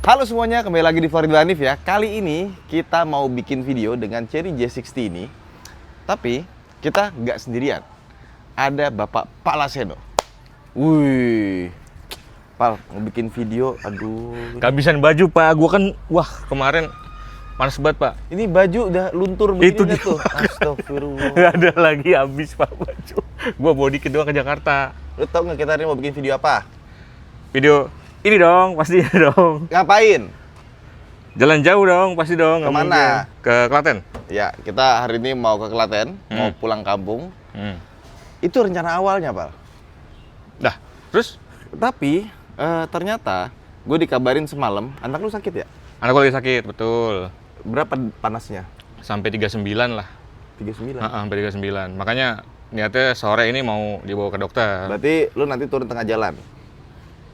Halo semuanya, kembali lagi di Farid Hanif ya. Kali ini kita mau bikin video dengan Chery J60 ini. Tapi kita nggak sendirian. Ada Bapak Palaseno. Wih, Pal, mau bikin video, aduh. Kehabisan baju Pak, gua kan, kemarin panas banget Pak. Ini baju udah luntur begini Itu dah dia. tuh. Astagfirullah. Gak ada lagi habis Pak baju. Gua bawa dikit doang ke Jakarta. Lu tau nggak kita hari ini mau bikin video apa? Video ini dong, pasti dong. Ngapain? Jalan jauh dong, pasti dong. nggak Kemana? mungkin. Ke Klaten. Ya, kita hari ini mau ke Klaten, mau pulang kampung. Itu rencana awalnya, Pal. Dah, terus? Tapi ternyata gue dikabarin semalam, anak lu sakit ya? Anak gua lagi sakit, betul. Berapa panasnya? Sampai 39 lah. 39. Sampai 39. Makanya niatnya sore ini mau dibawa ke dokter. Berarti lu nanti turun tengah jalan.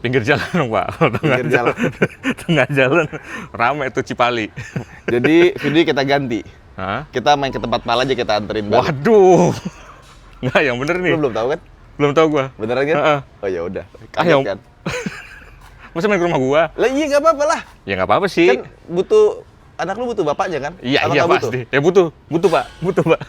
Pinggir jalan dong Pak. Pinggir jalan. Tengah jalan rame tuh Cipali. Jadi video kita ganti. Hah? Kita main ke tempat Pal aja, kita anterin balik. Waduh. Nggak, yang bener nih. Lu belum tahu kan? Belum tahu gua. Beneran kan? Heeh. Oh ya udah. Yang Kan? Masa main ke rumah gua? Lah iya nggak apa-apa lah. Ya nggak apa-apa sih. Kan butuh anak lu butuh bapaknya kan? Iya, Atau iya nggak butuh? pasti. Ya butuh Pak. Butuh Pak.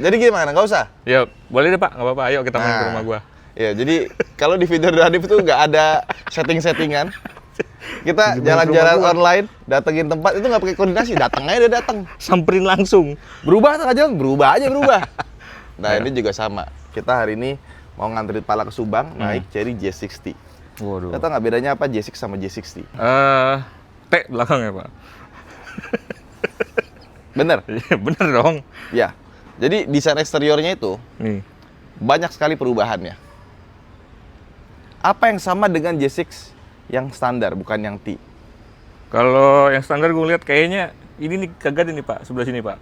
Jadi gimana? Nggak usah? Ya boleh deh Pak, nggak apa-apa. Ayo kita main ke Nah. rumah gua. Ya, jadi kalau di video Hanif itu nggak ada setting-settingan. Kita Di jalan-jalan rumah gua. online, datengin tempat itu nggak pakai koordinasi, datang aja udah datang. Samperin langsung. Berubah tengah jalan, berubah aja berubah. Nah Ya. ini juga sama. Kita hari ini mau nganterin Pala ke Subang, naik Chery J60. Waduh. Kita tahu nggak bedanya apa J6 sama J60? T belakang ya Pak. Bener? Iya bener dong. Ya. Jadi desain eksteriornya itu Nih. banyak sekali perubahannya. Apa yang sama dengan J6 yang standar, bukan yang T? Kalau yang standar gue lihat kayaknya ini nih kagak ada nih Pak, sebelah sini Pak.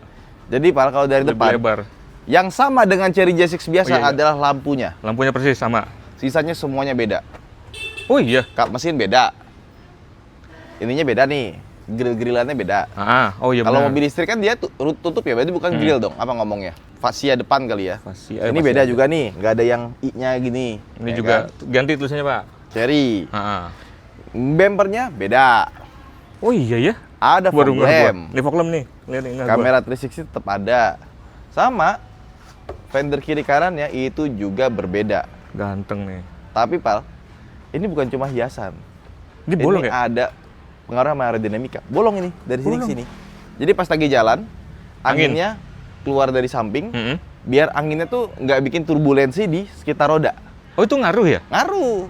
Jadi Pal, kalau dari Lebih depan, lebar. yang sama dengan Chery J6 biasa Oh, iya. adalah lampunya. Lampunya persis sama. Sisanya semuanya beda. Oh iya. Kap mesin beda. Ininya beda nih. Grill-grillannya beda. Oh iya Kalau benar. mobil listrik kan dia tutup ya, berarti bukan grill dong. Apa ngomongnya? Fascia depan kali ya. Fascia, Ini fascia beda aja. juga nih, nggak ada yang I-nya gini. Ini ya juga kan? ganti tulisannya Pak. Chery. Heeh. Bempernya beda. Oh iya ya. Ada fog Baru ngeh gua. lamp. Ini fog lamp nih. Lihat nih. Kamera 360 tetap ada. Sama fender kiri kanannya itu juga berbeda. Ganteng nih. Tapi Pal, ini bukan cuma hiasan. Ini bolong Ini ya? ada pengaruh sama aerodinamika. Bolong ini dari sini ke Bolong. sini. Jadi pas lagi jalan, Angin. anginnya keluar dari samping, Mm-mm. biar anginnya tuh nggak bikin turbulensi di sekitar roda. Oh itu ngaruh ya? Ngaruh.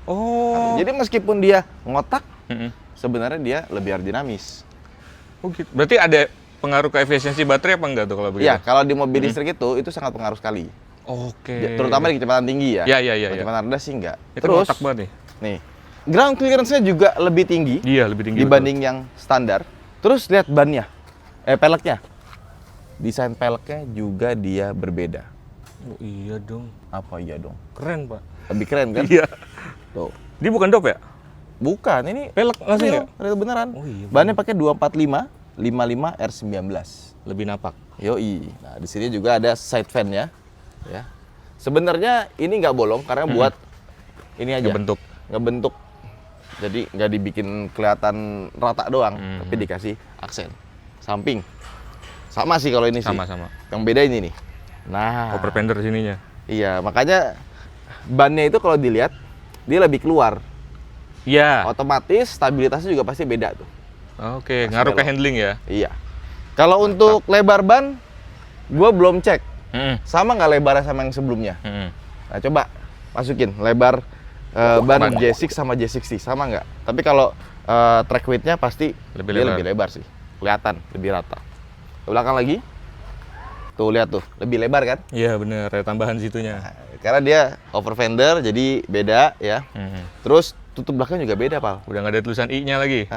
Oh. Jadi meskipun dia ngotak, Mm-mm. sebenarnya dia lebih aerodinamis. Oh gitu. Berarti ada pengaruh ke efisiensi baterai apa enggak tuh kalau begitu? Iya, kalau di mobil listrik itu sangat pengaruh sekali. Oke. Terutama di kecepatan tinggi ya. Iya. Kecepatan rendah sih enggak. Itu Terus, otak banget nih. nih, ground clearance-nya juga lebih tinggi Iya, lebih tinggi. dibanding yang standar. Terus lihat bannya, peleknya. Desain peleknya juga dia berbeda. betul. Oh iya dong. Apa iya dong? Keren, Pak. Lebih keren kan? Iya. Tuh. Dia bukan dop ya? Bukan, ini Pelek langsung real, ya? real beneran. Oh iya, Bannya pakai 245 55 R19. Lebih napak. Yoi. Nah, di sini juga ada side fan-nya. Ya. Sebenarnya ini nggak bolong karena buat ini aja. Ngebentuk. Ngebentuk. Jadi nggak dibikin kelihatan rata doang, tapi dikasih aksen. Samping. Sama sih kalau ini sih. Sama-sama. Yang beda ini nih. Nah. Koper fender sininya. Iya, makanya bannya itu kalau dilihat dia lebih keluar. Iya. Otomatis stabilitasnya juga pasti beda tuh. Oke, Pas ngaruh ke belok. handling ya. Iya. Kalau untuk lebar ban, gue belum cek. Heeh. Sama nggak lebarnya sama yang sebelumnya? Heeh. Nah, coba masukin lebar ban Ban. J6 sama J60 sama nggak? Tapi kalau track width-nya pasti Lebih dia lebar. lebih lebar sih. Kelihatan, lebih rata. Ke belakang lagi. Tuh lihat tuh, lebih lebar kan? Iya, bener. Ada tambahan situnya. Nah, karena dia over fender jadi beda ya. Heeh. Terus tutup belakang juga beda, Pal. Udah nggak ada tulisan I-nya lagi.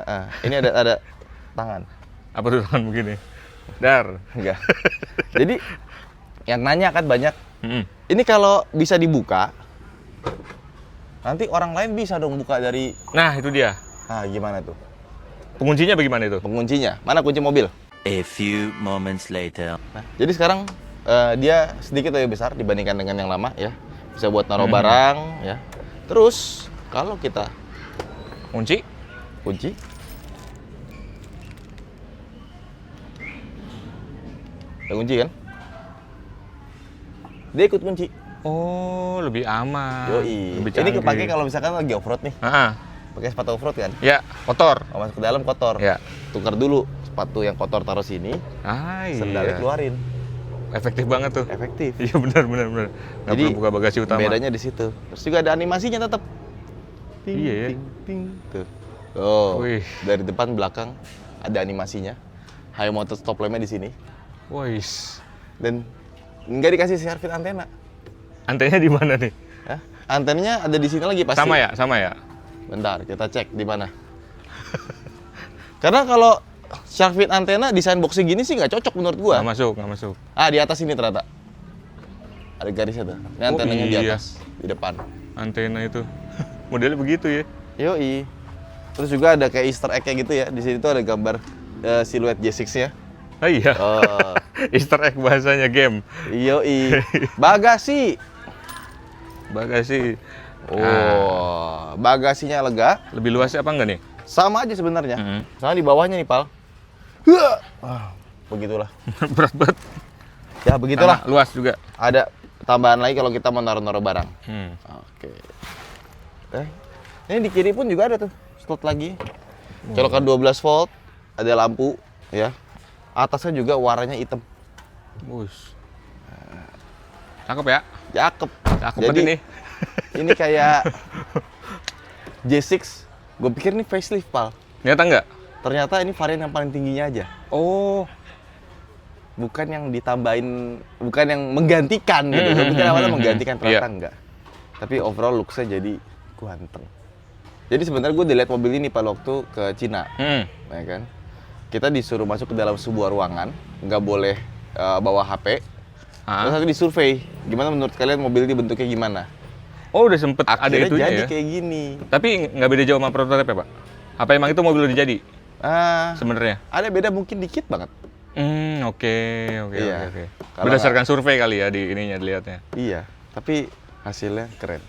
Ini ada tangan. Apa tuh tangan begini? Dar. Enggak. Jadi yang nanya kan banyak. Heeh. Ini kalau bisa dibuka, nanti orang lain bisa dong buka dari. Nah, itu dia. Ah, gimana tuh? Penguncinya bagaimana itu? Penguncinya. Mana kunci mobil? A few moments later. Nah, jadi sekarang dia sedikit lebih besar dibandingkan dengan yang lama ya. Bisa buat naruh barang ya. Terus kalau kita Kunci? kunci, Ada kunci kan? Dia ikut kunci. Oh, lebih aman. Yoi. Lebih Ini canggih. kepake kalau misalkan lagi off-road nih. Ah, Pakai sepatu off-road kan? ya, kotor. Kalau masuk ke dalam kotor. Ya. Tukar dulu sepatu yang kotor taruh sini, Ah, iya. sendalnya keluarin. Efektif banget tuh. Efektif. Iya benar. Nggak Jadi perlu buka bagasi utama. bedanya di situ. Terus juga ada animasinya tetap. Ting, Iya ya. ting, ting. Tuh. Oh, Wih. dari depan belakang ada animasinya. High mounted stop lampnya di sini. Wais. Dan nggak dikasih servit antena. Antenanya di mana nih? Hah? Antenanya ada di sini lagi pasti. Sama ya. Bentar, kita cek di mana. Karena kalau shark fin antena desain boxnya gini sih nggak cocok menurut gua. Nggak masuk. Ah, di atas ini ternyata. Ada garisnya tuh. Ini antenanya di iya. atas, di depan. Antena itu. Modelnya begitu ya. Yoi. Terus juga ada kayak Easter egg kayak gitu ya. Di sini tuh ada gambar siluet J6-nya. Oh iya. Oh, Easter egg bahasanya game. yoi. Bagasi. Bagasi. Oh, bagasinya lega. Lebih luas apa enggak nih? Sama aja sebenarnya. Mhm. Sama di bawahnya nih, Pal. Begitulah. Berat banget. Ya, begitulah. Sama, luas juga. Ada tambahan lagi kalau kita mau naruh-naruh barang. Oke. Ini di kiri pun juga ada tuh slot lagi. Colokan 12 volt, ada lampu, ya. Atasnya juga warnanya hitam. Bus. Cakep ya? Cakep. Cakep Jadi, banget nih. ini kayak J6. Gue pikir ini facelift, Pal. Ternyata enggak? Ternyata ini varian yang paling tingginya aja. Oh. Bukan yang ditambahin, bukan yang menggantikan gitu. Gue pikir awalnya menggantikan, ternyata Iya. enggak. Tapi overall looks-nya jadi ganteng. Jadi sebenarnya gue dilihat mobil ini pada waktu ke Cina, ya kan. Kita disuruh masuk ke dalam sebuah ruangan, nggak boleh bawa HP. Terus nanti disurvei, gimana menurut kalian mobil ini bentuknya gimana? Oh, udah sempet ada Akhirnya itunya jadi ya? kayak gini. Tapi nggak beda jauh sama prototipe ya, Pak? Apa emang itu mobil udah jadi Ah, sebenarnya? ada beda mungkin dikit banget. Oke. Iya. Kalau Berdasarkan survei kali ya di ininya dilihatnya. Iya, tapi hasilnya keren.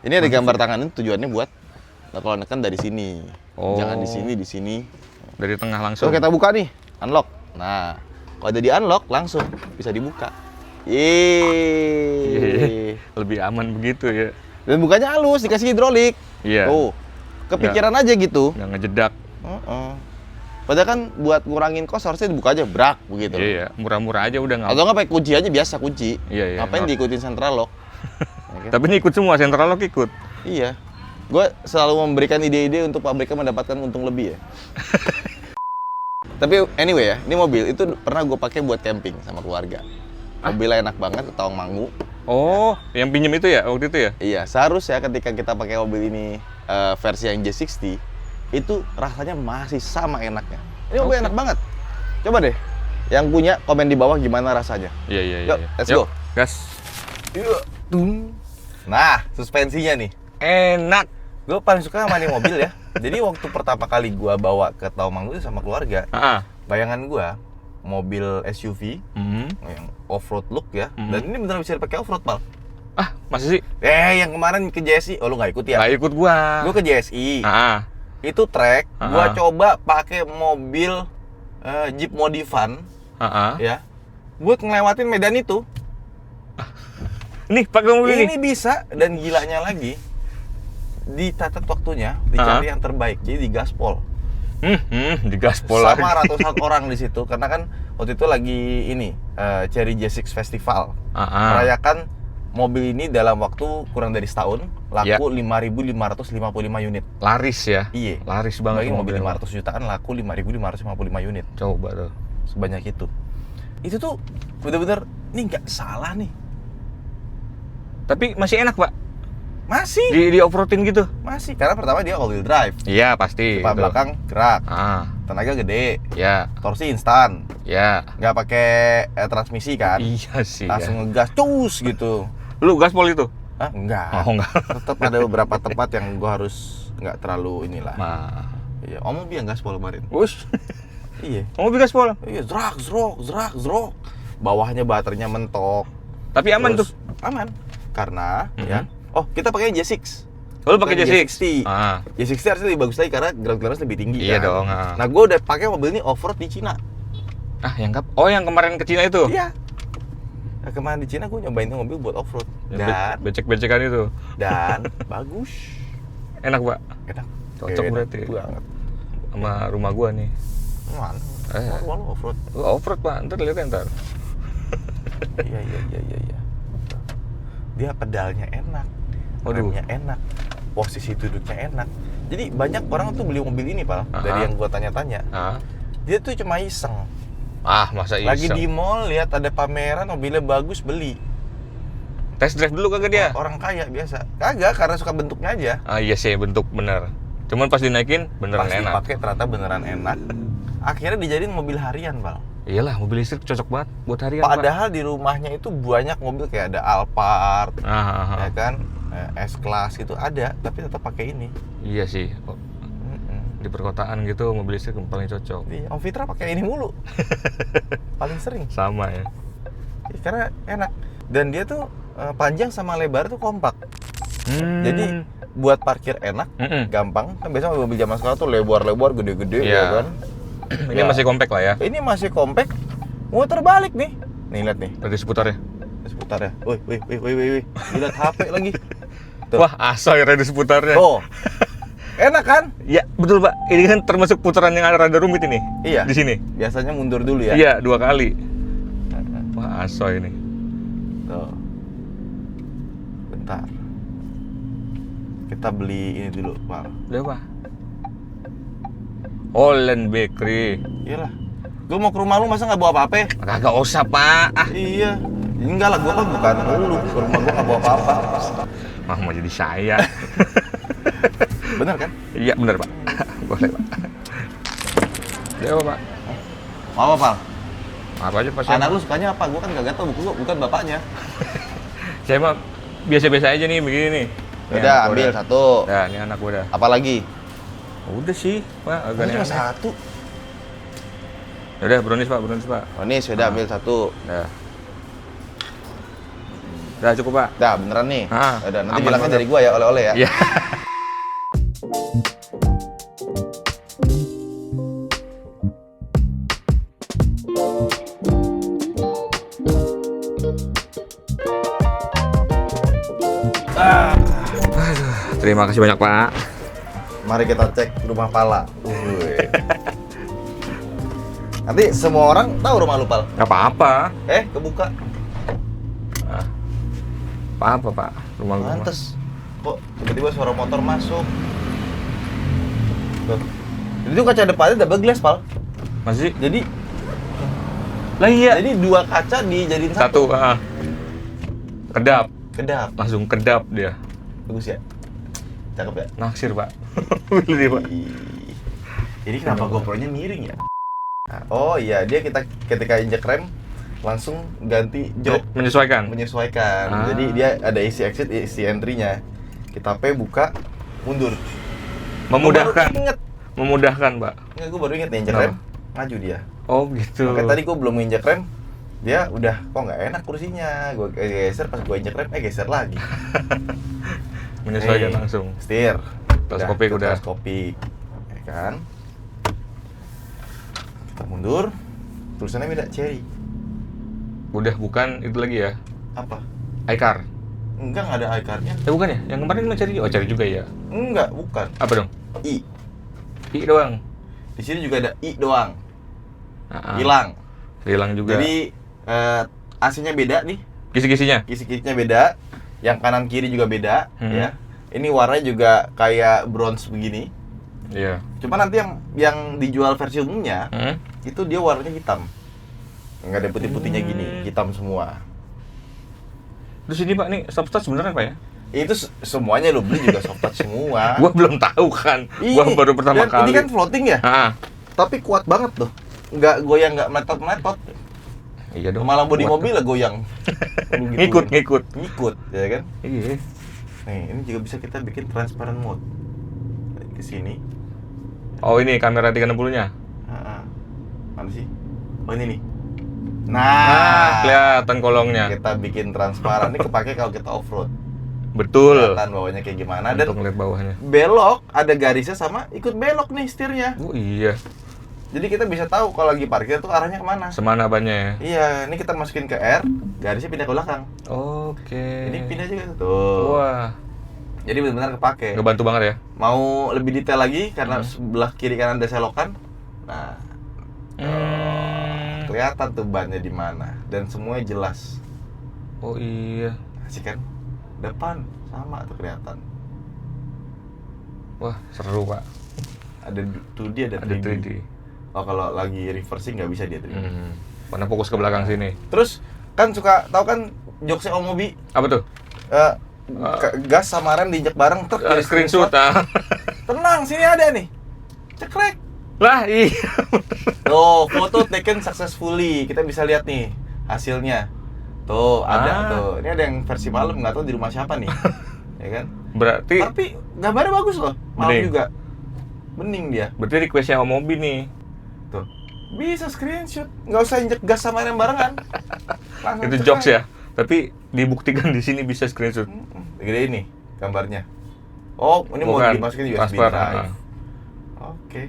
Ini ada gambar tangan, ini tujuannya buat kalau neken dari sini. Oh. Jangan di sini, di sini. Dari tengah So, langsung. kita buka nih, unlock. Nah, kalau udah di unlock langsung bisa dibuka. Yeay. Lebih aman begitu ya. Dan bukanya halus, dikasih hidrolik. Iya. Tuh, kepikiran aja gitu. Nggak ngejedak. Padahal kan buat ngurangin kos harusnya dibuka aja brak begitu. Iya, murah-murah aja udah nggak. Atau nggak pakai kunci aja biasa kunci. Iya. Ngapain diikutin central lock? Ya kan? Tapi ini ikut semua, Central Lock ikut. Iya. Gue selalu memberikan ide-ide untuk pabriknya mendapatkan untung lebih ya. Tapi anyway ya, ini mobil itu pernah gue pakai buat camping sama keluarga. Mobilnya enak banget, ke Tawangmangu. Oh, yang pinjem itu ya waktu itu ya? Iya, seharusnya ketika kita pakai mobil ini versi yang J60, itu rasanya masih sama enaknya. Ini mobil enak banget. Coba deh, yang punya komen di bawah gimana rasanya. Iya. Yuk, let's go. Gas. Yuk, tung. Nah, suspensinya nih. Enak. Gue paling suka sama nih mobil ya. Jadi waktu pertama kali gue bawa ke Tawangmangu itu sama keluarga, bayangan gue mobil SUV yang off-road look ya. Dan ini beneran bisa dipakai off-road, Pal. Ah, masa sih? Yang kemarin ke JSI, oh lu nggak ikut ya? Nggak ikut gua. Gue ke JSI. Itu trek, Ah. gua coba pakai mobil Jeep Modifan, ya. Buat ngelewatin medan itu. Nih, pakai mobil Ini bisa, dan gilanya lagi dicatat waktunya, dicari yang terbaik. Jadi di gaspol. Di gaspol Sama lagi. ratusan orang di situ, karena kan waktu itu lagi ini Cherry J6 Festival. Merayakan mobil ini dalam waktu kurang dari setahun laku 5.555 unit. Laris ya? Iya. Laris banget Bagi tuh mobil mobilnya. 500 jutaan laku 5.555 unit. Coba tuh. Sebanyak itu. Itu tuh bener-bener ini nggak salah nih. Tapi masih enak, Pak. Masih. Di off-roadin gitu. Masih. Karena pertama dia all wheel drive. Iya, pasti. Depan itu. belakang gerak. Tenaga gede. Ya. Torsi instan. Ya. Nggak pakai transmisi kan. Iya sih. Langsung ngegas cus gitu. Lu gaspol itu? Ah, enggak. Oh, enggak. Tetap ada beberapa tempat yang gua harus nggak terlalu inilah. Nah. Iya, Om Mobi yang gaspol kemarin. Us. Iya. Kamu gaspol? Iya, zrak. Bawahnya baterainya mentok. Tapi aman Terus, tuh. Aman. Karena ya. Oh, kita pakai J6. Lu pakai J6? J60 harusnya lebih bagus lagi karena ground clearance lebih tinggi Iya kan. dong. Nah, gue udah pakai mobil ini off-road di Cina. Ah, yang kemarin ke Cina itu? Iya. Nah, kemarin di Cina gue nyobain tuh mobil buat off-road. Dan Becek-becekan itu. bagus. Enak, Pak. Enak. Cocok berarti. Banget. Sama rumah gua nih. Mana? Eh. Lu off-road. Off-road, Pak. Ntar lihat ntar. Iya. Dia pedalnya enak. Waduh. Remnya enak. Posisi duduknya enak. Jadi banyak orang tuh beli mobil ini, Pal. Dari yang gua tanya-tanya. Dia tuh cuma iseng. Ah, masa iseng? Lagi di mall lihat ada pameran mobilnya bagus, beli. Test drive dulu kagak dia? Orang kaya biasa. Kagak, karena suka bentuknya aja. Ah, iya sih, bentuk bener. Cuman pas dinaikin beneran Pas enak. dipakai ternyata beneran enak. Akhirnya dijadiin mobil harian, Pal. Iyalah, mobil listrik cocok banget buat harian, Pak. Padahal di rumahnya itu banyak mobil kayak ada Alphard, ya kan, S-Class itu ada, tapi tetap pakai ini. Iya sih. Di perkotaan gitu mobil listrik paling cocok. Iya, Om Fitra pakai ini mulu. Paling sering. Sama ya. Ya, karena enak. Dan dia tuh panjang sama lebar tuh kompak. Jadi buat parkir enak, gampang. Kan biasanya mobil zaman sekarang tuh lebar-lebar, gede-gede, ya kan. Ini masih kompak lah ya. Ini masih kompak. Muter balik nih. Nih lihat nih. Tadi seputarnya. Seputar ya. Wih. Lihat HP lagi. Tuh. Wah, asoy rada seputarnya. Oh. Enak kan? Ya, betul, Pak. Ini kan termasuk putaran yang rada rumit ini. Iya. Di sini. Biasanya mundur dulu ya. Iya, 2 kali. Wah, asoy ini. Tuh. Bentar. Kita beli ini dulu, Pak. Beli apa? Holland Bakery. Iyalah. Gue mau ke rumah lu masa nggak bawa apa-apa? Kagak usah, Pak. Ah, Iya. Enggak lah, gue kan bukan lu. Ke rumah gue nggak bawa apa-apa. mau jadi saya. Bener kan? Iya, bener, Pak. Boleh, Pak. Beli apa, Pak? Mau apa, Pal? Apa aja, Pak? Anak lu sukanya apa? Gue kan nggak tahu, bukan bapaknya. Saya mah biasa-biasa aja nih begini nih. Udah, ambil satu. Nah, ini anak gua dah. Apa lagi? Udah sih, Pak. Agak Ini cuma aneh. satu. Udah, brownies, Pak, Pak. Oh, ini sudah ambil satu. Dah. Udah cukup, Pak. Dah, beneran nih. Udah, nanti aman bilangnya banget. dari gua ya, oleh-oleh ya. Iya. Aduh, terima kasih banyak, Pak. Mari kita cek rumah Pala. Nanti semua orang tahu rumah lu, Pal. Gak apa-apa. Kebuka. Apa-apa, Pak. Rumah lu. Pantes. Kok tiba-tiba suara motor masuk. Tuh. Jadi itu kaca depannya double glass, Pal. Masih? Jadi Lah iya. Jadi dua kaca dijadiin Satu, kedap. Kedap. Langsung kedap dia. Bagus ya? Cakep ya? Naksir, Pak. Beli dia, Pak. Jadi kenapa GoPro-nya miring ya? Oh iya, dia ketika injek rem langsung ganti jok, Menyesuaikan. Jadi dia ada isi exit, isi entry-nya. Kita buka, mundur. Memudahkan. Gua baru inget. Memudahkan, Pak. Enggak, gue baru inget nih injek rem, maju dia. Oh, gitu. Makanya tadi gue belum injek rem, dia udah kok nggak enak kursinya. Gue geser, pas gue injek rem, geser lagi. Menyesuaikan langsung. Setir. Teleskopik udah. Teleskopik. Ya kan? Kita mundur. Tulisannya beda, Cherry. Udah bukan itu lagi ya? Apa? iCar. Enggak, nggak ada iCar-nya. Bukan ya? Yang kemarin cuma cari. Oh, cari juga ya. Enggak, bukan. Apa dong? I. I doang. Di sini juga ada I doang. Ah, Hilang. hilang juga. Jadi AC-nya beda nih. Kisi-kisinya. Kisi-kisinya beda. Yang kanan kiri juga beda, ya. Ini warnanya juga kayak bronze begini. Iya. Cuma nanti yang dijual versi umumnya itu dia warnanya hitam. Nggak ada putih-putihnya gini, hitam semua. Terus ini, Pak, nih soft touch beneran, Pak ya? Itu semuanya lo beli juga soft touch semua. Gua belum tahu kan. Gua baru pertama Dan kali. ini kan floating ya, tapi kuat banget loh. Nggak goyang, nggak meletot-meletot. Iya dong. Malah bodi Kuat mobil lah goyang. Ngikut. Ngikut, ya kan? Iya. Nih, ini juga bisa kita bikin transparent mode. Ke sini. Oh, ini kamera 360-nya. Mana sih? Oh, ini nih. Nah, kelihatan kolongnya. kita bikin transparan. Ini kepake kalau kita off-road. Betul. Kelihatan bawahnya kayak gimana. Dan Untuk ngeliat bawahnya. belok, ada garisnya sama ikut belok nih setirnya. Oh iya. Jadi kita bisa tahu kalau lagi parkir tuh arahnya kemana. Semana bannya ya. Iya, ini kita masukin ke R, garisnya pindah ke belakang. Oke. Ini pindah juga tuh. Wah, Jadi benar-benar kepake. ngebantu banget ya. Mau lebih detail lagi karena sebelah kiri kanan ada selokan. Nah, kelihatan tuh bannya di mana dan semuanya jelas. Oh iya. Asik kan? Depan sama tuh kelihatan. Wah, seru Pak. Ada 2D ada 3D. Ada 3D. Oh, kalau lagi reversing nggak bisa dia 3D. Mana fokus ke belakang sini. Terus kan suka tahu kan jokesnya Om Mobi, Apa tuh? gas sama rem diinjek bareng truk jadi Screenshot ah. Tenang, sini ada nih. Cekrek. Lah, iya. Tuh, foto taken successfully. Kita bisa lihat nih hasilnya. Tuh, ada tuh. Ini ada yang versi malam, nggak tahu di rumah siapa nih. Ya kan? Berarti Tapi gambarnya bagus loh. Malam Bening. juga. Bening dia. berarti requestnya Om Mobi nih. Tuh. Bisa screenshot. Nggak usah injek gas sama rem barengan. Langsung Itu cekrek. jokes ya. Tapi dibuktikan di sini bisa screenshot. Gede ini gambarnya. Oh, ini mau Bukan, dimasukin USB transfer, drive. Oke.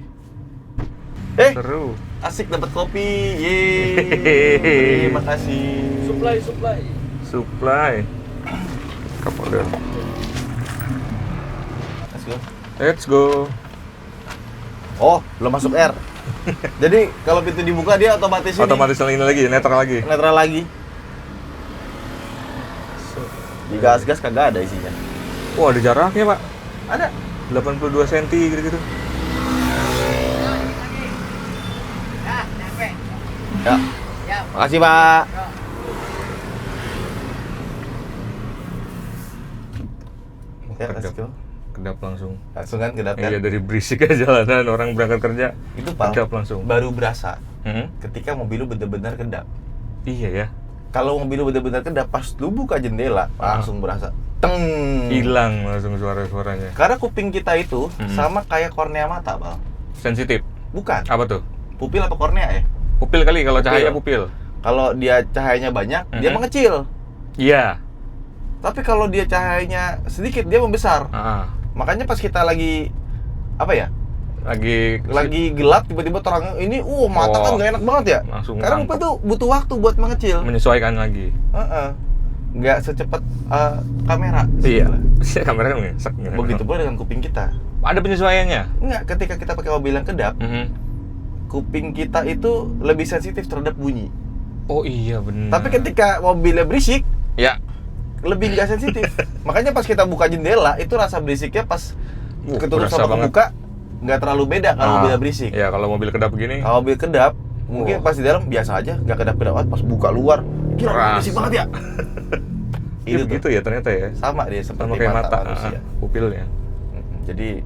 Seru. Asik dapat kopi. Yeay. Terima kasih. Supply. Kapolda. Let's go. Let's go. Oh, belum masuk R. Jadi kalau pintu dibuka dia otomatis Otomatis ini lagi, netral lagi. netral lagi. Di gas-gas kagak ada isinya. Wah, ada jaraknya, Pak. Ada. 82 cm gitu-gitu. Ya. Makasih, Pak. Ya, let's go. Kedap langsung. Langsung kan kedap kan? Iya, dari berisik aja jalanan orang berangkat kerja. Itu Pak. Kedap langsung. Baru berasa Hmm? ketika mobil lu bener-bener kedap. Iya ya. Kalau mobil lu bener-bener kedap, pas lu buka jendela langsung berasa teng. Hilang langsung suara-suaranya. Karena kuping kita itu sama kayak kornea mata, Bang. Sensitif. Bukan. Apa tuh? Pupil apa kornea ya? Pupil kali kalau Pupil. cahaya pupil. Kalau dia cahayanya banyak, dia mengecil. Iya. Tapi kalau dia cahayanya sedikit, dia membesar. Ah. Makanya pas kita lagi apa ya? Lagi Gelap tiba-tiba terang ini, mata kan nggak enak banget ya. Langsung Karena nangkep. pupil tuh butuh waktu buat mengecil. menyesuaikan lagi. Nggak secepat kamera. Iya. Kamera kan ngesek. Begitu pula dengan kuping kita. Ada penyesuaiannya. Enggak, ketika kita pakai mobil yang kedap, kuping kita itu lebih sensitif terhadap bunyi. Oh iya benar. Tapi ketika mobilnya berisik, ya lebih nggak sensitif. Makanya pas kita buka jendela, itu rasa berisiknya pas ketutup berasa sama banget. kebuka nggak terlalu beda kalau mobilnya berisik. Ya kalau mobil kedap begini. Kalau mobil kedap, mungkin pas di dalam biasa aja, nggak kedap-kedap banget. Pas buka luar, gila Keras. berisik banget ya. Itu tuh gitu ya ternyata ya. sama dia seperti Sama kayak mata manusia. pupilnya. Jadi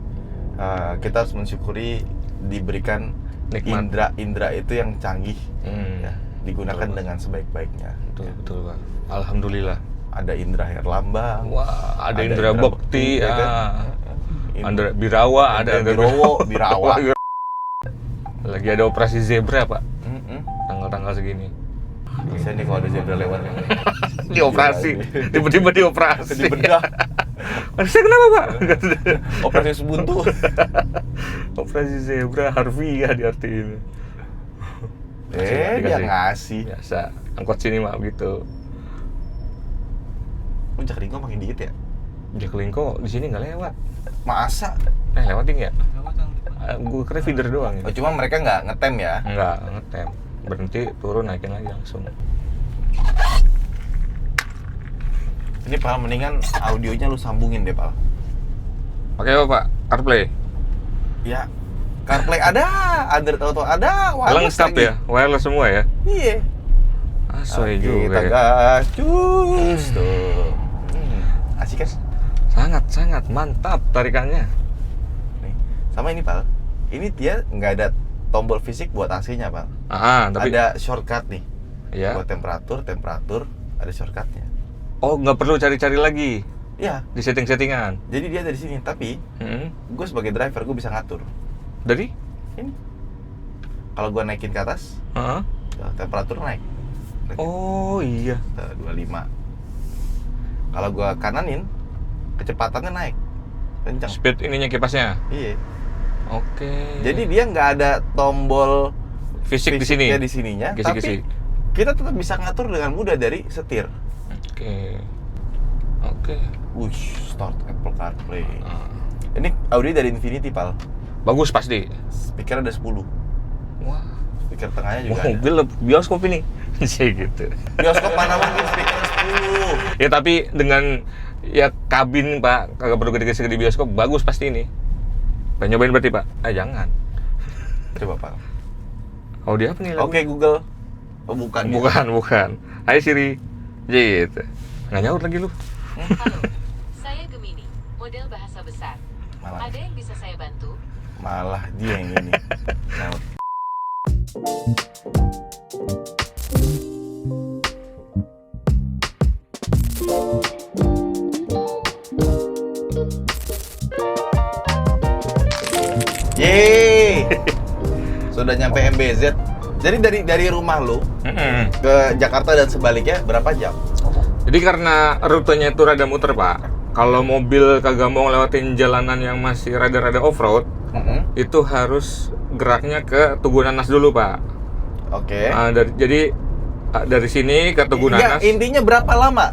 kita harus mensyukuri diberikan Nikmat. indra itu yang canggih, ya, digunakan Betul, dengan sebaik-baiknya. Betul Ya. betul Pak. Alhamdulillah. Ada indra herlambang, Wah, ada indra bekti, ya kan? Indra birawa, ada indra birawa. Lagi ada operasi zebra Pak. Mm-mm. Tanggal-tanggal segini. Bisa nih kalau ada zebra lewat nih. Dioperasi, tiba-tiba dioperasi. Dibedah. Saya kenapa Pak? Operasi sebuntu. Operasi zebra harfiah diartiin. Dia Dikasih. ngasih. Biasa, angkot sini mah gitu. Jaklingko makin dikit ya? Jaklingko di sini nggak lewat. Masa? Lewatin nggak? Gue kira feeder doang Oh, ya. cuma mereka nggak ngetem ya? Nggak, ngetem. Berhenti, turun, naikin lagi langsung. Ini Pal, mendingan audionya lu sambungin deh Pal. Pakai apa Pak? CarPlay? Ya, CarPlay ada, Android Auto ada, wireless Lengkap lagi. ya? Wireless semua ya? Iya. Asoy Oke, juga kita ya. gas, cus tuh. Asik kan? Sangat mantap tarikannya. Nih, sama ini Pal. Ini dia nggak ada tombol fisik buat AC-nya Pal. Tapi Ada shortcut nih. ya. Buat temperatur ada shortcutnya. Oh, nggak perlu cari-cari lagi Iya. di setting-settingan. Jadi dia dari sini, tapi gue sebagai driver gue bisa ngatur. Dari? Ini. Kalau gue naikin ke atas, Heeh. temperatur naik. Oh iya. 25. Kalau gua kananin, kecepatannya naik kencang. Speed ininya kipasnya. Iya. Oke. Jadi dia nggak ada tombol fisik di sini. fisiknya di sininya, Kisi-kisi. tapi kita tetap bisa ngatur dengan mudah dari setir. Oke. Oke. Wush, start Apple CarPlay. Ah. Ini audio dari Infinity, Pal. Bagus pasti. Speaker ada 10. Wah. Speaker tengahnya juga Wah, ada. mobil bioskop ini. Sih gitu. Bioskop mana mungkin speaker 10. Ya tapi dengan ya kabin Pak, kagak perlu gede-gede di bioskop, bagus pasti ini. Pengen nyobain berarti Pak? Jangan. Coba, Pal. Audio apa nih lagu? Oke, Google. Oh, bukan. Ya? Bukan. Hai Siri. Gitu. Nggak nyaut lagi lu. Halo, saya Gemini, model bahasa besar. Malah, Ada yang bisa saya bantu? malah dia yang ini. Nah, yeay. Sudah nyampe MBZ. Jadi dari rumah lu ke Jakarta dan sebaliknya berapa jam? Jadi karena rutenya itu rada muter Pak. Kalau mobil kagak mau lewatin jalanan yang masih rada-rada off-road, itu harus geraknya ke Tugu Nanas dulu Pak. Oke. Dari sini ke Tugu Enggak, Nanas. intinya berapa lama?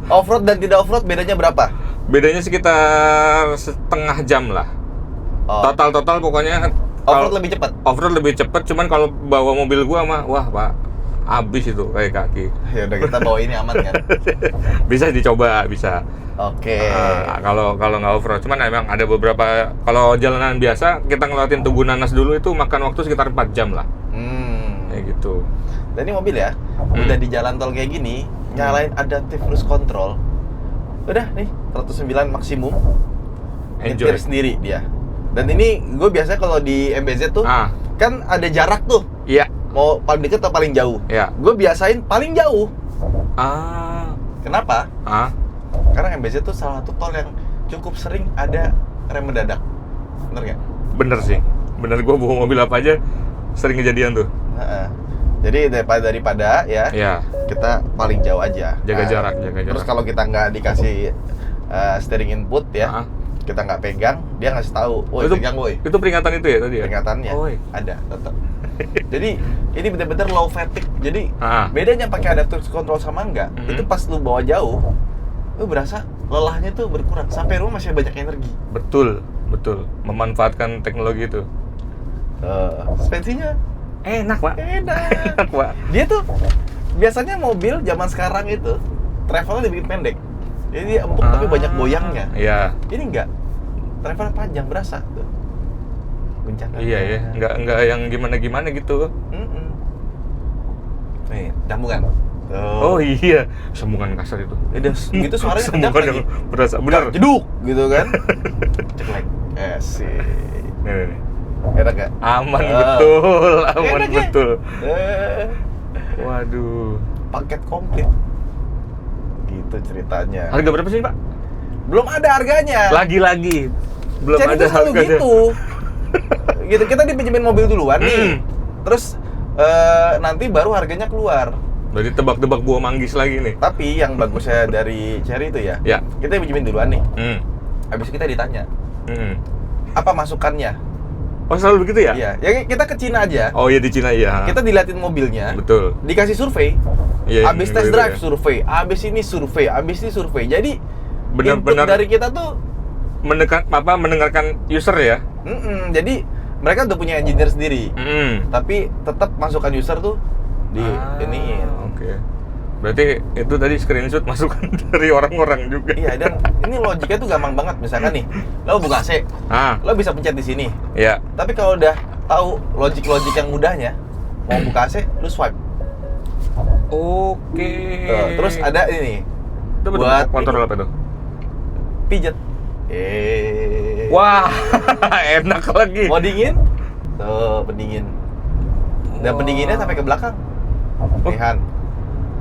Off-road dan tidak off-road bedanya berapa? Bedanya sekitar setengah jam lah. Oh, Total pokoknya off-road lebih cepat. off-road lebih cepet, cuman kalau bawa mobil gua mah wah Pak, habis itu kayak kaki. Ya udah kita bawa ini aman kan? Bisa dicoba, bisa. Oke. Kalau nggak off-road, cuman emang ada beberapa, kalau jalanan biasa kita ngelewatin Tugu Nanas dulu itu makan waktu sekitar 4 jam lah. Kayak gitu. Dan ini mobil ya, udah di jalan tol kayak gini, nyalain adaptive cruise control. Udah nih, 109 maksimum. Enjoy. Nyetir sendiri dia. Dan ini gue biasanya kalau di MBZ tuh kan ada jarak tuh, Iya. mau paling deket atau paling jauh. Iya. Gue biasain paling jauh. Ah. Kenapa? Ah. Karena MBZ tuh salah satu tol yang cukup sering ada rem mendadak. Bener nggak? Bener sih. Bener, gua bawa mobil apa aja sering kejadian tuh. Heeh. Jadi daripada ya, Iya. kita paling jauh aja. Jaga Nah, jarak, jaga Terus jarak. kalau kita nggak dikasih steering input ya, Ah. kita nggak pegang, dia ngasih tahu, woi Itu- pegang woi. Itu peringatan itu ya tadi ya? Peringatannya Oi. ada tetap. Jadi ini benar-benar low fatigue. Jadi Ah. bedanya pakai adaptive control sama enggak, itu pas lu bawa jauh, lu berasa lelahnya tuh berkurang. Sampai rumah masih banyak energi. Betul. Memanfaatkan teknologi itu. Suspensinya Enak Pak. enak. Enak Pak. Dia tuh biasanya mobil zaman sekarang itu travelnya dibikin pendek. Jadi dia empuk tapi banyak goyangnya. Iya. Ini enggak. Travelnya panjang berasa tuh. Guncangan. Iya ya. Enggak yang gimana gitu. Nih, sambungan. Oh iya, sambungan kasar itu. Gitu suaranya sedap Sambungan lagi. yang berasa. Bener. Jeduk gitu kan. Ceklek. Sih. Nih. Enak gak? Aman Ah. betul, aman Enak ya? betul. Eh, Waduh. paket komplit. Gitu ceritanya. Harga berapa sih Pak? Belum ada harganya. Lagi-lagi. Belum Jadi ada tuh selalu harganya. gitu. Gitu, kita dipinjemin mobil duluan nih. Terus nanti baru harganya keluar. Berarti tebak-tebak buah manggis lagi nih. Tapi yang bagusnya dari Cherry itu ya, Ya. kita pinjemin duluan nih. Hmm. Habis kita ditanya, Hmm. apa masukannya? Oh selalu begitu ya? Iya, ya kita ke Cina aja. Oh iya di Cina iya. Kita diliatin mobilnya, Betul. dikasih survei. Iya. Abis test gitu drive ya. survei, abis ini survei, abis ini survei. Jadi Benar-benar input dari kita tuh, mendengarkan user ya. jadi mereka udah punya engineer sendiri. Tapi tetap masukan user tuh di iniin. Oke. Berarti itu tadi screenshot masukan dari orang-orang juga. Iya, dan ini logiknya tuh gampang banget. Misalkan nih, lo buka AC, lo bisa pencet di sini. Ya. Tapi kalau udah tahu logik-logik yang mudahnya, mau buka AC, lu swipe. Oke. Terus ada ini, itu buat kontrol apa tuh? pijet. Wah, enak lagi. Mau dingin? Tuh, pendingin. Dan pendinginnya sampai ke belakang. Lihat.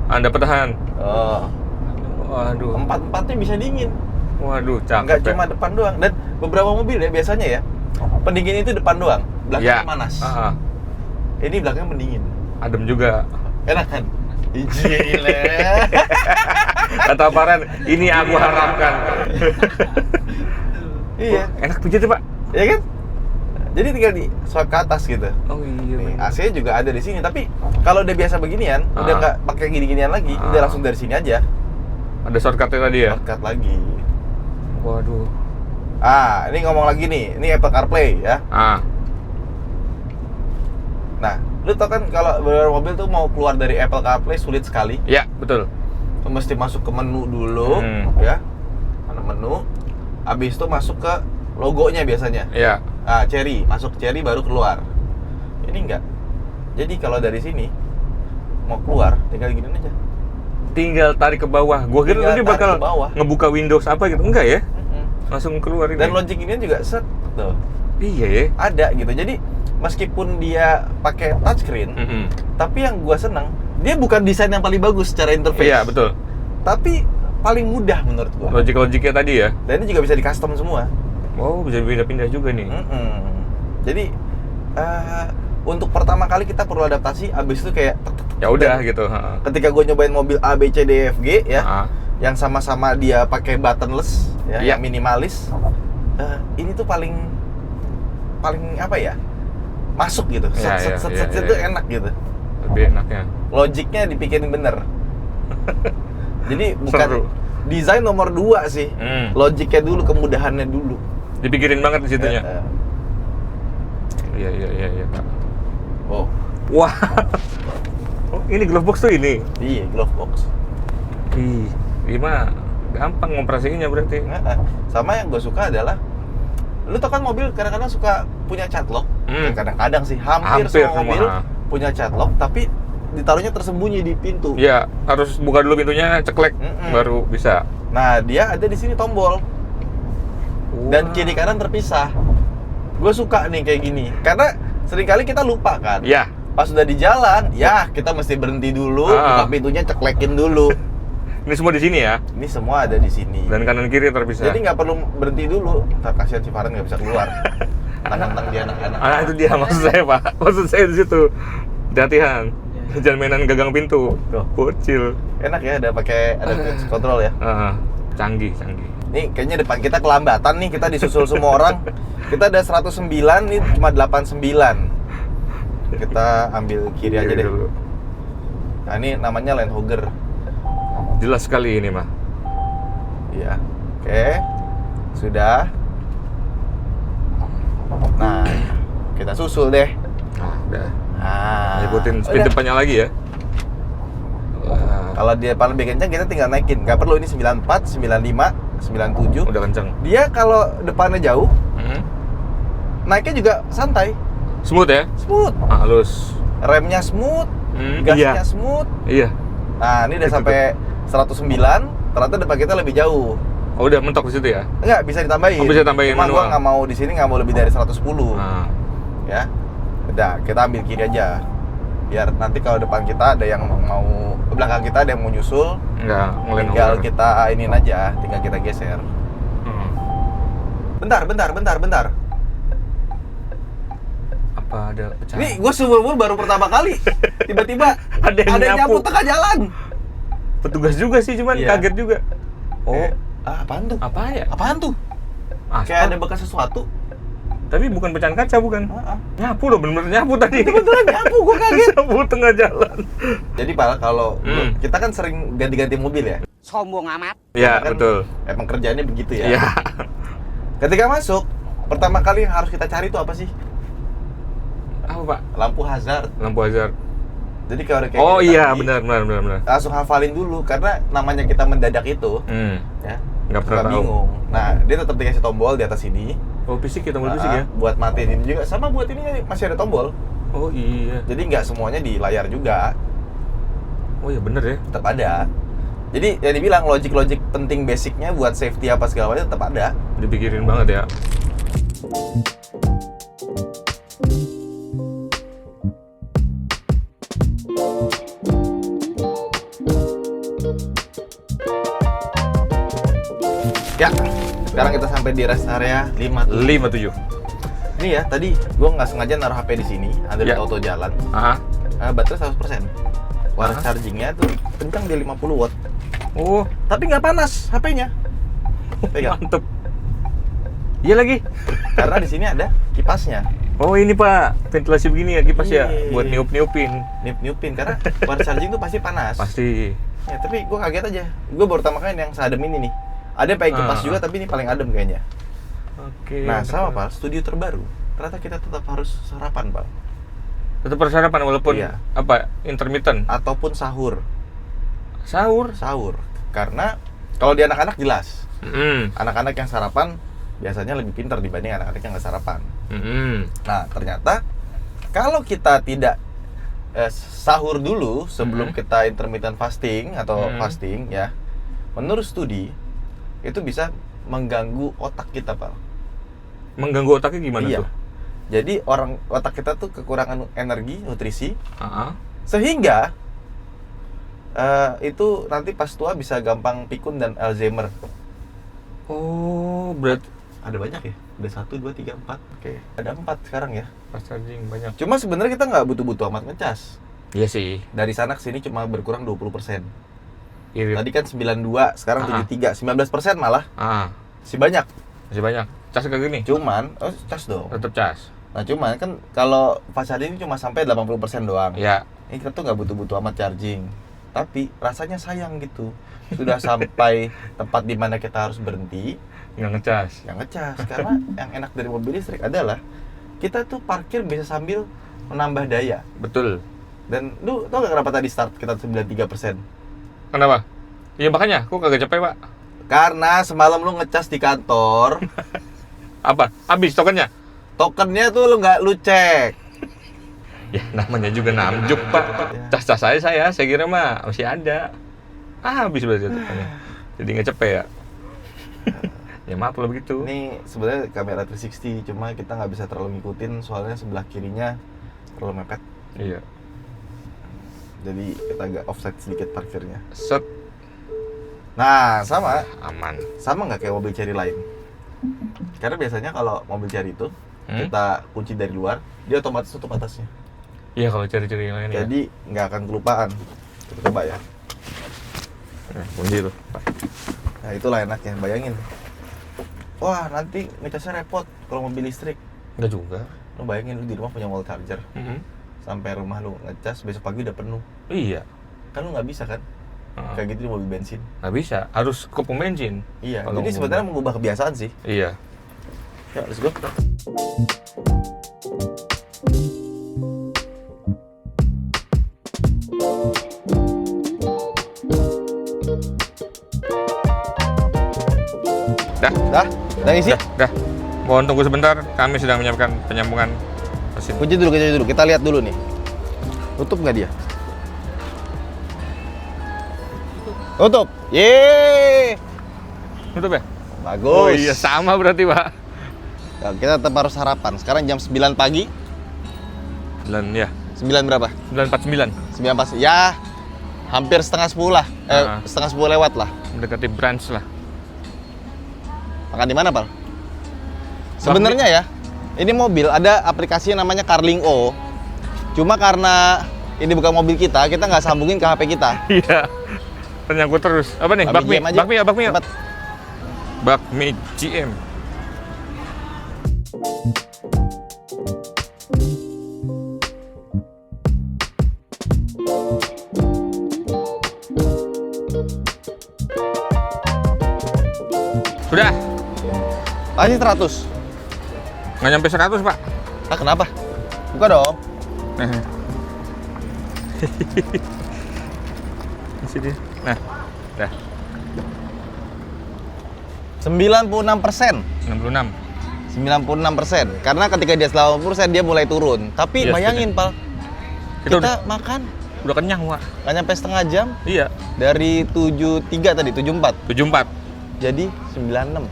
Anda tahan. Waduh. Empat-empatnya bisa dingin. Waduh, cakep. Nggak ya. cuma depan doang. Dan beberapa mobil ya biasanya ya, pendingin itu depan doang, belakangnya Ya. panas. Ah, Ini belakangnya pendingin. adem juga. Enak kan? Gile. Kata Farhan, ini aku harapkan. Iya. Enak pijatnya Pak. Iya kan? Jadi tinggal di swipe ke atas gitu. Oh iya. Nih, bener. AC juga ada di sini, tapi kalau udah biasa beginian, udah nggak pakai gini-ginian lagi, udah langsung dari sini aja. Ada shortcut-nya tadi ya? Shortcut lagi. Waduh. Ini ngomong lagi nih, ini Apple CarPlay ya. Nah, lu tau kan kalau bener mobil tuh mau keluar dari Apple CarPlay sulit sekali. Ya, betul. Lu mesti masuk ke menu dulu, ya. Ada menu. Habis itu masuk ke logonya biasanya. Iya. Cherry, masuk ke Cherry baru keluar. Ini enggak. Jadi kalau dari sini mau keluar, tinggal gini aja. Tinggal tarik ke bawah. Gua kira Tinggal tadi tarik bakal ke bawah. ngebuka Windows apa gitu. Enggak ya? Langsung keluar ini. Dan logic ini juga set tuh. Iya ya. Ada gitu. Jadi meskipun dia pakai touchscreen, tapi yang gua seneng, dia bukan desain yang paling bagus secara interface. Iya, betul. Tapi paling mudah menurut gua. Logik-logiknya tadi ya. Dan ini juga bisa di custom semua. Oh, bisa pindah-pindah juga nih. Jadi untuk pertama kali kita perlu adaptasi, abis itu kayak Ya udah dan gitu. ketika gue nyobain mobil A, B, C, D, F, G ya, yang sama-sama dia pakai buttonless ya, Iya. yang minimalis, ini tuh paling apa ya, masuk gitu, set itu enak gitu. Lebih enaknya. Logiknya dipikirin bener. Jadi bukan Seru. desain nomor 2 sih, logiknya dulu, kemudahannya dulu. Dipikirin banget di situnya. Iya, Pak. Oh, Wah. Oh, ini glove box tuh ini. iya, glove box. Ih, gimana? Gampang ngoperasiinnya berarti. Sama yang gue suka adalah, lu tau kan mobil kadang-kadang suka punya cat lock. Kadang-kadang sih, hampir semua mobil punya cat lock, tapi ditaruhnya tersembunyi di pintu. Iya, harus buka dulu pintunya, ceklek baru bisa. Nah, dia ada di sini tombol. Dan kiri kanan terpisah. Gue suka nih kayak gini, karena seringkali kita lupa kan. Iya. Pas udah di jalan, ya kita mesti berhenti dulu, buka pintunya, ceklekin dulu. Ini semua di sini ya. Ini semua ada di sini. Dan kanan kiri terpisah. Jadi nggak perlu berhenti dulu. Ntar kasihan si Farhan nggak bisa keluar. Tantang dia anak-anak. Itu dia maksud saya, Pak. Maksud saya di situ. Hati-hatian. Jangan mainan gagang pintu. Tuh. Bocil. Enak ya, ada pakai cruise control ya. Canggih. Nih kayaknya depan kita kelambatan nih, kita disusul semua orang. Kita ada 109, nih cuma 89. Kita ambil kiri aja deh. Dulu. Nah, ini namanya Land Hogger. Jelas sekali ini, mah. Iya. Oke. Sudah. Nah, kita susul deh. Udah. Nah, Ikutin speed udah. depannya lagi ya. Wah, Kalau dia paling kencang kita tinggal naikin. Nggak perlu ini 94, 95, 97. udah kenceng. Dia kalau depannya jauh, naiknya juga santai, Smooth ya? smooth. Halus. Remnya smooth, gasnya Iya. smooth. Iya. Nah, ini udah Itu sampai 109, ternyata depan kita lebih jauh. Oh, udah mentok di situ ya? Enggak, bisa ditambahin. Oh, bisa tambahin Cuma gua manual. nggak mau di sini nggak mau lebih dari 110. Nah. Ya. Udah, kita ambil kiri aja. Biar nanti kalau depan kita ada yang mau, belakang kita ada yang mau nyusul, Enggak, ngelain tinggal over. kita iniin aja, tinggal kita geser. Bentar. Apa ada pecahan? Ini gue seumur baru pertama kali. Tiba-tiba Ada yang nyapu nyapu. tengah jalan. Petugas juga sih, cuman Iya. kaget juga. Oh, Apaan tuh? apa ya? Apaan tuh? Aspal. Kayak ada bekas sesuatu. Tapi bukan pecahan kaca, bukan? Nyapu loh, bener-bener nyapu tadi. Beneran nyapu, gue kaget. Nyapu tengah jalan. Jadi Pak, kalau kita kan sering ganti-ganti mobil ya. Sombong amat. Iya, Karena kan betul. Emang kerjaannya begitu ya. Iya. Ketika masuk, pertama kali yang harus kita cari itu apa sih? Apa, Pak? Lampu hazard. Lampu hazard. Jadi kalau kayak Oh gini iya, tadi, benar. langsung hafalin dulu karena namanya kita mendadak itu, ya. Nggak pernah suka tahu. bingung. Nah, dia tetap dikasih tombol di atas sini. Oh, fisik ya, tombol fisik ya? Buat matiin ini juga, sama buat ini masih ada tombol. Oh iya. Jadi nggak semuanya di layar juga, Oh iya, bener ya. tetap ada. Jadi ya dibilang logik penting basicnya buat safety apa segala macam tetap ada. Dipikirin banget ya. Ya, sekarang kita sampai di rest area 57. 57. Ini ya, tadi gua nggak sengaja naruh HP di sini, Android Ya. Auto jalan. Baterai Baterai 100%. Wireless chargingnya tuh kencang di 50 watt. Oh, Tapi nggak panas HP-nya. Pegang. mantep. Iya lagi. Karena di sini ada kipasnya. Oh ini Pak, ventilasi begini ya kipas ya, Iya. buat niup-niupin. Niup-niupin karena bar charging tuh pasti panas. Pasti. Ya, tapi gue kaget aja. Gue baru pertama kali yang seadem ini nih. Ada yang pakai kipas juga, tapi ini paling adem kayaknya. Oke. Nah, sama Pak, studio terbaru. Ternyata kita tetap harus sarapan, Pak. Tetap bersarapan walaupun Iya. apa? Intermittent. Ataupun sahur. Sahur. Sahur. Karena kalau di anak-anak jelas. Mm. Anak-anak yang sarapan biasanya lebih pintar dibanding anak-anak yang nggak sarapan. Mm. Nah, ternyata kalau kita tidak sahur dulu sebelum kita intermittent fasting atau fasting ya, menurut studi itu bisa mengganggu otak kita, Pak. Mengganggu otaknya gimana Iya. tuh? Jadi otak kita tuh kekurangan energi, nutrisi, Ah. sehingga itu nanti pas tua bisa gampang pikun dan Alzheimer. Oh, berarti Ada banyak ya? Ada 1, 2, 3, 4. Oke. Ada 4 sekarang ya. fast charging banyak. Cuma sebenarnya kita nggak butuh-butuh amat ngecas. Iya sih. Dari sana ke sini cuma berkurang 20%. Irit. Tadi kan 92, sekarang 73, 19% malah. Masih banyak. Masih banyak. Cas kayak gini. Cuman, cas dong. Tetap cas. Nah, cuman kan kalau fast charging ini cuma sampai 80% doang. Ya. Ini kita tuh nggak butuh-butuh amat charging. Tapi rasanya sayang gitu. Sudah sampai tempat di mana kita harus berhenti, Nggak ngecas. yang ngecas. Karena yang enak dari mobil listrik adalah kita tuh parkir bisa sambil menambah daya. Betul. Dan lu tau gak kenapa tadi start kita 93%? Kenapa? Iya makanya, kok kagak capek Pak? Karena semalam lu ngecas di kantor, Apa? Habis tokennya? tokennya tuh lu cek. Ya namanya juga namjuk Pak. Cas-cas saya kira mah masih ada. Habis berarti tokennya. Jadi nggak capek ya? Ya maaf kalau begitu. Ini sebenarnya kamera 360, cuma kita nggak bisa terlalu ngikutin soalnya sebelah kirinya terlalu mepet. Iya. Jadi kita agak offset sedikit parkirnya. Set. Nah, sama Aman. nggak kayak mobil Cherry lain. Karena biasanya kalau mobil Cherry itu kita kunci dari luar, dia otomatis tutup atasnya. Iya kalau cari-cari yang lain ya. Jadi nggak akan kelupaan. Kita coba ya. Kunci tuh. Nah, itulah enaknya, bayangin. Wah, nanti ngecasnya repot kalau mobil listrik. Enggak juga. Lu bayangin lu di rumah punya wall charger. Sampai rumah lu ngecas, besok pagi udah penuh. Iya. Kan lu nggak bisa kan? Kayak gitu di mobil bensin. Nggak bisa. Harus ke pom bensin. Iya, Kalau jadi mau sebenarnya mengubah kebiasaan sih. Iya. Ya, let's go. Dah ngisi? Dah. Mohon tunggu sebentar. Kami sedang menyiapkan penyambungan mesin. Kunci dulu. Kita lihat dulu nih. Tutup nggak dia? Tutup. Yeay. Tutup ya? Bagus. Oh iya, sama berarti, Pak. Nah, kita tetap harus sarapan. Sekarang jam 9 pagi. 9 ya. 9 berapa? 9.49. 9 pas. Ya, hampir setengah 10 lah. Setengah 10 lewat lah. Mendekati branch lah. Makan di mana, Pal? Sebenarnya ya, ini mobil ada aplikasi yang namanya Carling-O. Cuma karena ini bukan mobil kita nggak sambungin ke HP kita. Iya. Ternyangkut terus. Apa nih? Bakmi. GM aja. Bakmi. Cepat. Bakmi GM. Sudah. Masih 100. Nggak nyampe 100, Pak. Ah, kenapa? Buka dong. Masih dia. Nah, dah. 96%. 66. 96%. Karena ketika dia 80% dia mulai turun. Tapi Iya, bayangin, Pal. Kita Kita makan Udah kenyang, Pak. nggak nyampe setengah jam Iya. dari 73 tadi, 74. 74. Jadi 96.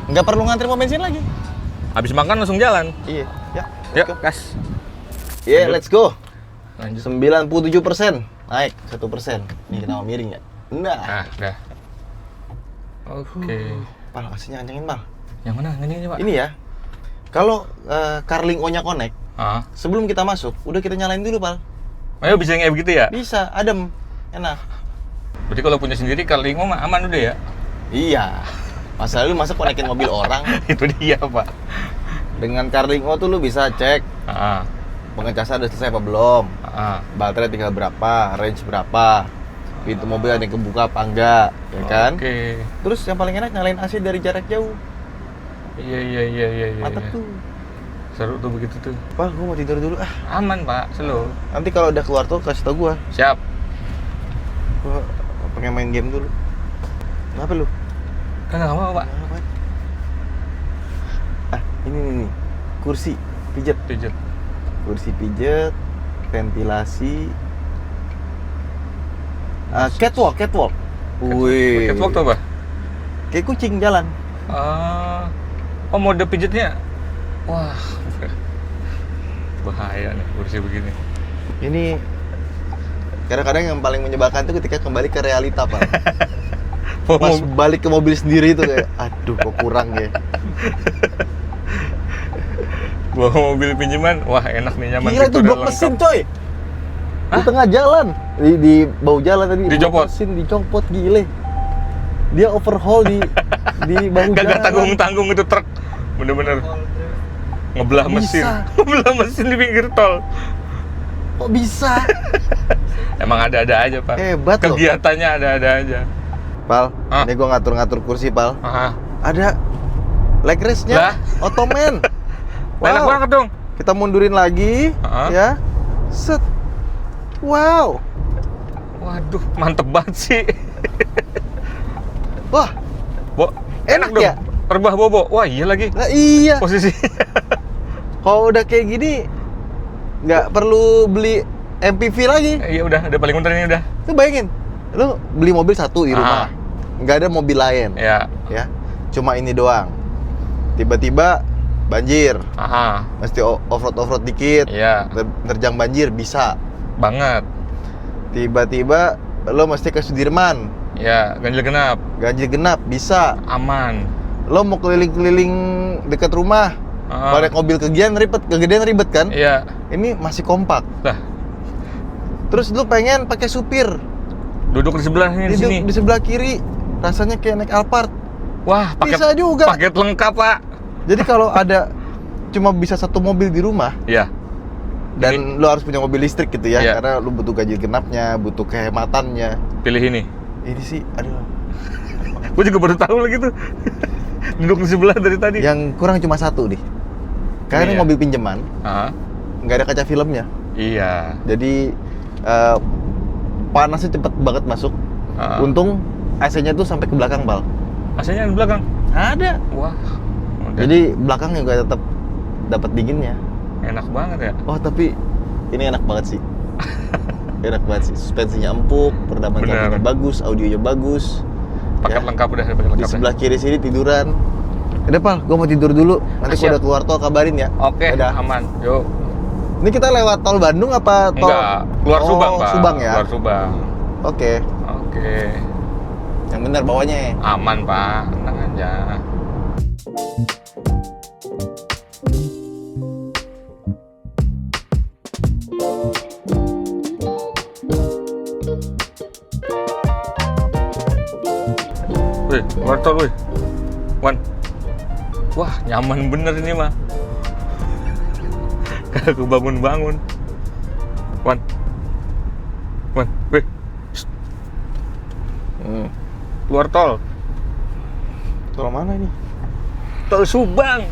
Nggak perlu ngantri pom bensin lagi. Habis makan langsung jalan. Iya. Ya. Yuk, gas. Yeah, let's go. Lanjut. 97%. Naik 1%. Ini kenapa miring ya? Nah. Nah, dah. Oke. Pal, kasihnya kencengin, Pal. Yang mana? Ini, Pak. Ini ya. Kalau Carling-O-nya connect, Ah. sebelum kita masuk, udah kita nyalain dulu, Pal. Ayo bisa kayak begitu ya? Bisa, adem, enak. Berarti kalau punya sendiri Carling-O mah aman udah ya? Iya. Masa lu masa konekin mobil orang? Itu dia, Pak. Dengan CarLink O tuh lu bisa cek pengecasan udah selesai apa belum, baterai tinggal berapa, range berapa, pintu mobil ada yang kebuka apa enggak, ya kan? Oke. Terus yang paling enak nyalain AC dari jarak jauh. Iya. Mantap tuh. Seru tuh begitu tuh. Pak, gua mau tidur dulu ah. Aman Pak, slow. Nanti kalau udah keluar tuh kasih tau gua. Siap. Gua pengen main game dulu. Kenapa lu? Kan nggak mau Pak. Kenapa? Ah, ini nih. Kursi pijet. Kursi pijet, ventilasi. Catwalk. Wih. Catwalk tuh apa? Kayak kucing jalan. Oh mode pijetnya. Wah. Bahaya nih kursi begini. Ini kadang-kadang yang paling menyebalkan tuh ketika kembali ke realita, Pak. Pas balik ke mobil sendiri itu kayak, aduh kok kurang ya. Bawa mobil pinjaman, wah enak nih, nyaman. Gila itu blok mesin coy. Di tengah jalan, di bawah jalan tadi. Dicopot? Mesin dicopot, gile. Dia overhaul di bahu jalan. Gak tanggung-tanggung itu truk. Bener-bener ngebelah mesin. Ngebelah mesin di pinggir tol. Kok bisa? Emang ada-ada aja Pak. Hebat loh. Kegiatannya ada-ada aja. Pal, ini gua ngatur-ngatur kursi, Pal. Ada leg race-nya, Ottoman. Enak banget dong. Kita mundurin lagi, ya. Set. Wow. Waduh, mantep banget sih. Wah, Enak dong. ya? Rebah bobo. Wah, iya lagi. Nah, iya. Posisi. Kalau udah kayak gini, nggak perlu beli MPV lagi. Iya udah paling bener ini udah. Lu bayangin, lu beli mobil satu di rumah, nggak ada mobil lain, ya, cuma ini doang. Tiba-tiba banjir, mesti off-road dikit, nerjang banjir bisa banget. Tiba-tiba lo mesti ke Sudirman, ganjil genap bisa, aman. Lo mau keliling-keliling dekat rumah, balik mobil kegedean ribet kan? Iya. Ini masih kompak. Lah. Terus lu pengen pakai supir, duduk di sebelahnya di sini. Di sebelah kiri, rasanya kayak naik Alphard. Wah, bisa juga. Paket lengkap Pak. Jadi kalau ada cuma bisa satu mobil di rumah, dan lo harus punya mobil listrik gitu ya, karena lo butuh ganjil genapnya, butuh kehematannya. Pilih ini. Ini sih, aduh. Gue juga baru tahu lagi tuh. Duduk di sebelah dari tadi. Yang kurang cuma satu nih. Karena ini mobil pinjaman, nggak ada kaca filmnya. Iya. Jadi panasnya cepet banget masuk. Untung AC-nya tuh sampai ke belakang, Bal. AC-nya di belakang? Ada. Wah. Jadi belakang juga tetap dapat dinginnya. Enak banget ya. Oh tapi ini enak banget sih. Enak banget sih. Suspensinya empuk, peredaman sampingnya bagus, audionya bagus. Paket lengkap udah, paket lengkap. Di sebelah kiri sini tiduran. Udah Pal, gue mau tidur dulu. Nanti kalau udah keluar tol kabarin ya. Oke, udah aman. Yuk. Ini kita lewat tol Bandung apa tol? Enggak, keluar Subang Pak. Subang ya. Keluar Subang. Oke. Yang benar bawanya. Aman Pak, tenang aja. Wih, keluar tol wih. Wan. Wah, nyaman bener ini mah. Kagak kebangun-bangun. Wan. Wih. Keluar tol. Tol mana ini? Tol Subang.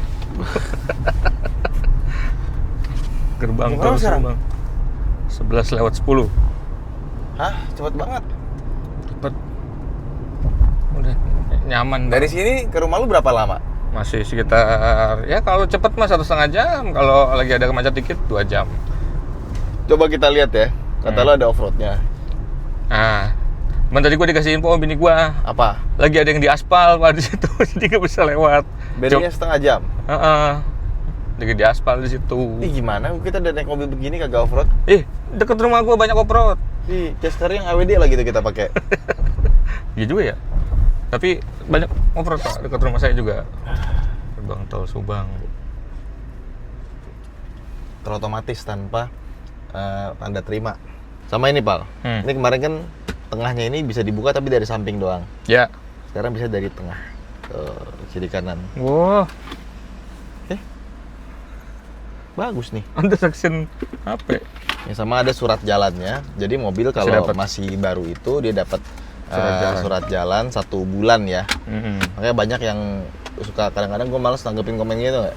Gerbang tol Subang. 11:10. Hah? Cepet banget. Cepet. Udah nyaman. Dari sini ke rumah lu berapa lama? Masih sekitar, ya kalau cepet mah 1,5 jam. Kalau lagi ada macet dikit 2 jam. Coba kita lihat ya. Kata lo ada off-roadnya. Tadi gue dikasih info bini gue. Apa? Lagi ada yang di aspal Pak di situ, jadi nggak bisa lewat. Bedanya setengah jam. Lagi di aspal di situ. Ih gimana? Kita udah naik mobil begini kagak off-road? Deket rumah gue banyak off-road. Ih, Chester yang AWD lagi tuh kita pakai. Iya juga ya. Tapi banyak off-road Pak dekat rumah saya juga. Gerbang tol Subang. Terotomatis tanpa tanda terima. Sama ini Pal. Ini kemarin kan tengahnya ini bisa dibuka tapi dari samping doang. Ya. Sekarang bisa dari tengah ke kiri kanan. Wow. Bagus nih. Ada section apa? Ya sama ada surat jalannya. Jadi mobil kalau dapet. masih baru itu dia dapat Surat jalan. jalan 1 bulan ya. Mhm. Makanya banyak yang suka kadang-kadang gue males nanggepin komen gitu nggak?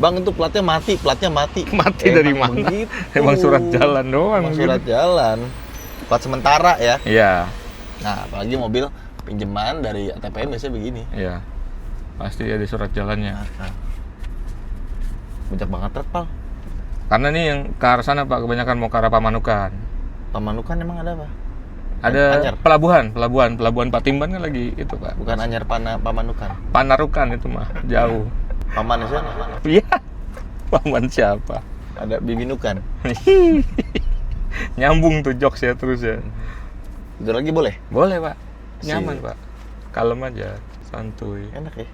Bang itu platnya mati. Mati dari mana? Begitu. Emang surat jalan doang. Emang gitu. surat jalan. Plat sementara ya. Iya. Nah, apalagi mobil pinjaman dari ATPN biasanya begini. Iya. Pasti ada surat jalannya. Nah. Banyak banget truk, Pal. Karena nih yang ke arah sana Pak, kebanyakan mau ke arah Pamanukan. Pamanukan emang ada apa? Ada Anyar. pelabuhan Patimban kan lagi itu Pak. Bukan Anyar Pamanukan. Panarukan itu mah, jauh. Paman sana. Iya. Paman siapa? Ada Bibinukan. Nyambung tuh jokes ya terus ya. Itu lagi boleh? Boleh Pak. Sip. Nyaman Pak. Kalem aja, santuy. Enak ya?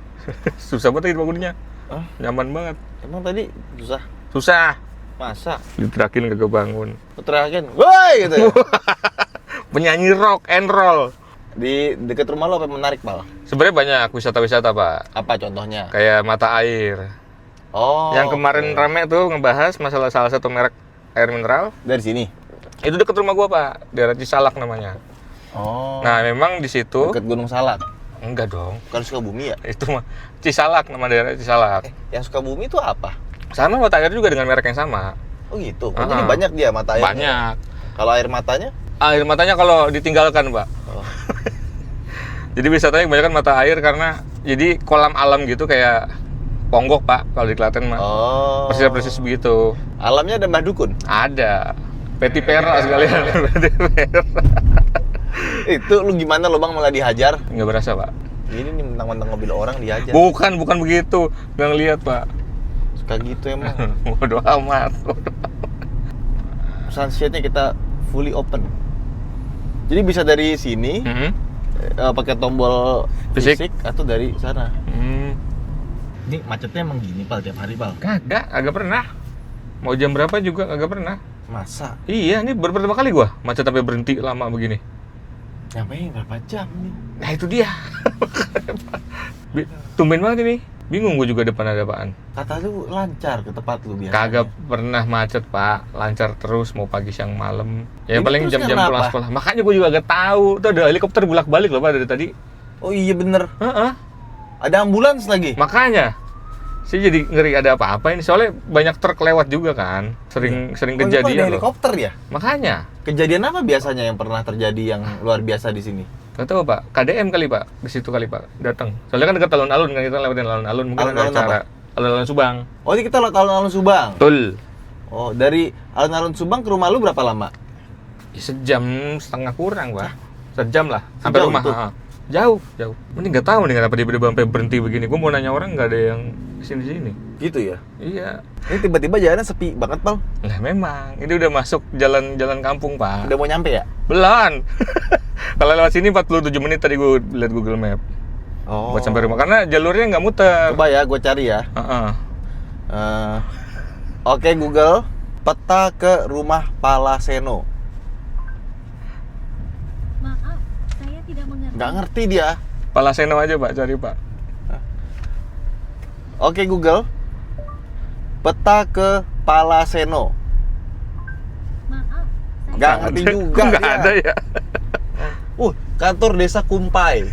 Susah banget bangunnya. Hah? Nyaman banget. Emang tadi susah? Susah. Masa? Diterakin kagak bangun. Lu teriakin, woi gitu ya? Penyanyi rock and roll. Di dekat rumah lo apa yang menarik, Pal? Sebenarnya banyak wisata-wisata Pak. Apa contohnya? Kayak mata air. Oh. Yang kemarin oke. rame tuh ngebahas masalah salah satu merek air mineral. Dari sini? Itu deket rumah gua Pak, daerah Cisalak namanya. Oh. Nah memang di situ Dekat Gunung Salak. enggak dong, Bukan Sukabumi ya? itu mah Cisalak, nama daerah Cisalak. Yang Sukabumi itu apa? Sama mata air juga dengan merek yang sama. Oh gitu. Oh, Ah. jadi banyak dia mata airnya. Banyak. Kalau air matanya? Air matanya kalau ditinggalkan Pak. Oh. Jadi wisatanya kebanyakan mata air karena jadi kolam alam gitu kayak Ponggok Pak kalau di Klaten mah. Oh. Persis begitu. Alamnya ada Mbah Dukun. Ada. Peti pera sekalian. Peti pera. Itu lu gimana lo Bang malah dihajar? Nggak berasa Pak. Ini nih mentang-mentang mobil orang dihajar. Bukan begitu. Nggak ngeliat Pak. Suka gitu emang. Bodoh amat. Sunsetnya kita fully open. Jadi bisa dari sini Mhm. pakai tombol Fisik. fisik atau dari sana. Hmm. Ini macetnya emang gini Pal tiap hari Pal. Kagak pernah. Mau jam berapa juga kagak pernah. Masa? Iya, ini baru pertama kali gua macet sampai berhenti lama begini. Nyampe berapa jam nih? Nah itu dia. Tumben banget ini. Bingung gua juga depan ada apaan. Kata lu lancar ke tempat lu biasa. Kagak pernah macet Pak, lancar terus mau pagi siang malam. Ya Ini paling terus jam-jam kenapa? pulang sekolah. Makanya gua juga agak tahu. Tuh ada helikopter bolak-balik loh Pak dari tadi. Oh iya bener. Heeh. Ada ambulans lagi. Makanya saya jadi ngeri ada apa-apa ini soalnya banyak truk lewat juga kan. Sering Oh, ini kok ada kejadian loh. helikopter ya? Makanya Kejadian apa biasanya yang pernah terjadi yang luar biasa di sini? gak tahu Pak, KDM kali Pak, di situ kali Pak, datang. Soalnya kan dekat alun-alun kan, kita lewatin alun-alun, mungkin ada Alun-alun acara. Alun-alun Subang. Oh ini kita lewat alun-alun Subang. Betul. Oh dari alun-alun Subang ke rumah lu berapa lama? Sejam setengah kurang Pak. Sejam lah, sampai Sejauh rumah. itu? Ha-ha. Jauh. Ini nggak tahu nih kenapa dia sampai berhenti begini. Gue mau nanya orang nggak ada yang sini-sini. Gitu ya? Iya. Ini tiba-tiba jalannya sepi banget Pal. Nah memang, ini udah masuk jalan kampung Pak. Udah mau nyampe ya? Belum. Kalau lewat sini 47 menit tadi gue lihat Google Map. Oh. Buat sampai rumah karena jalurnya nggak muter. Coba ya, gue cari ya. Heeh. Oke Google, peta ke rumah Palaseno. Maaf, saya tidak mengerti. Nggak ngerti dia. Palaseno aja Pak, cari Pak. Oke Google, peta ke Palaseno. Maaf, saya Nggak ngerti juga Nggak dia. ada ya. Kantor desa Kumpai.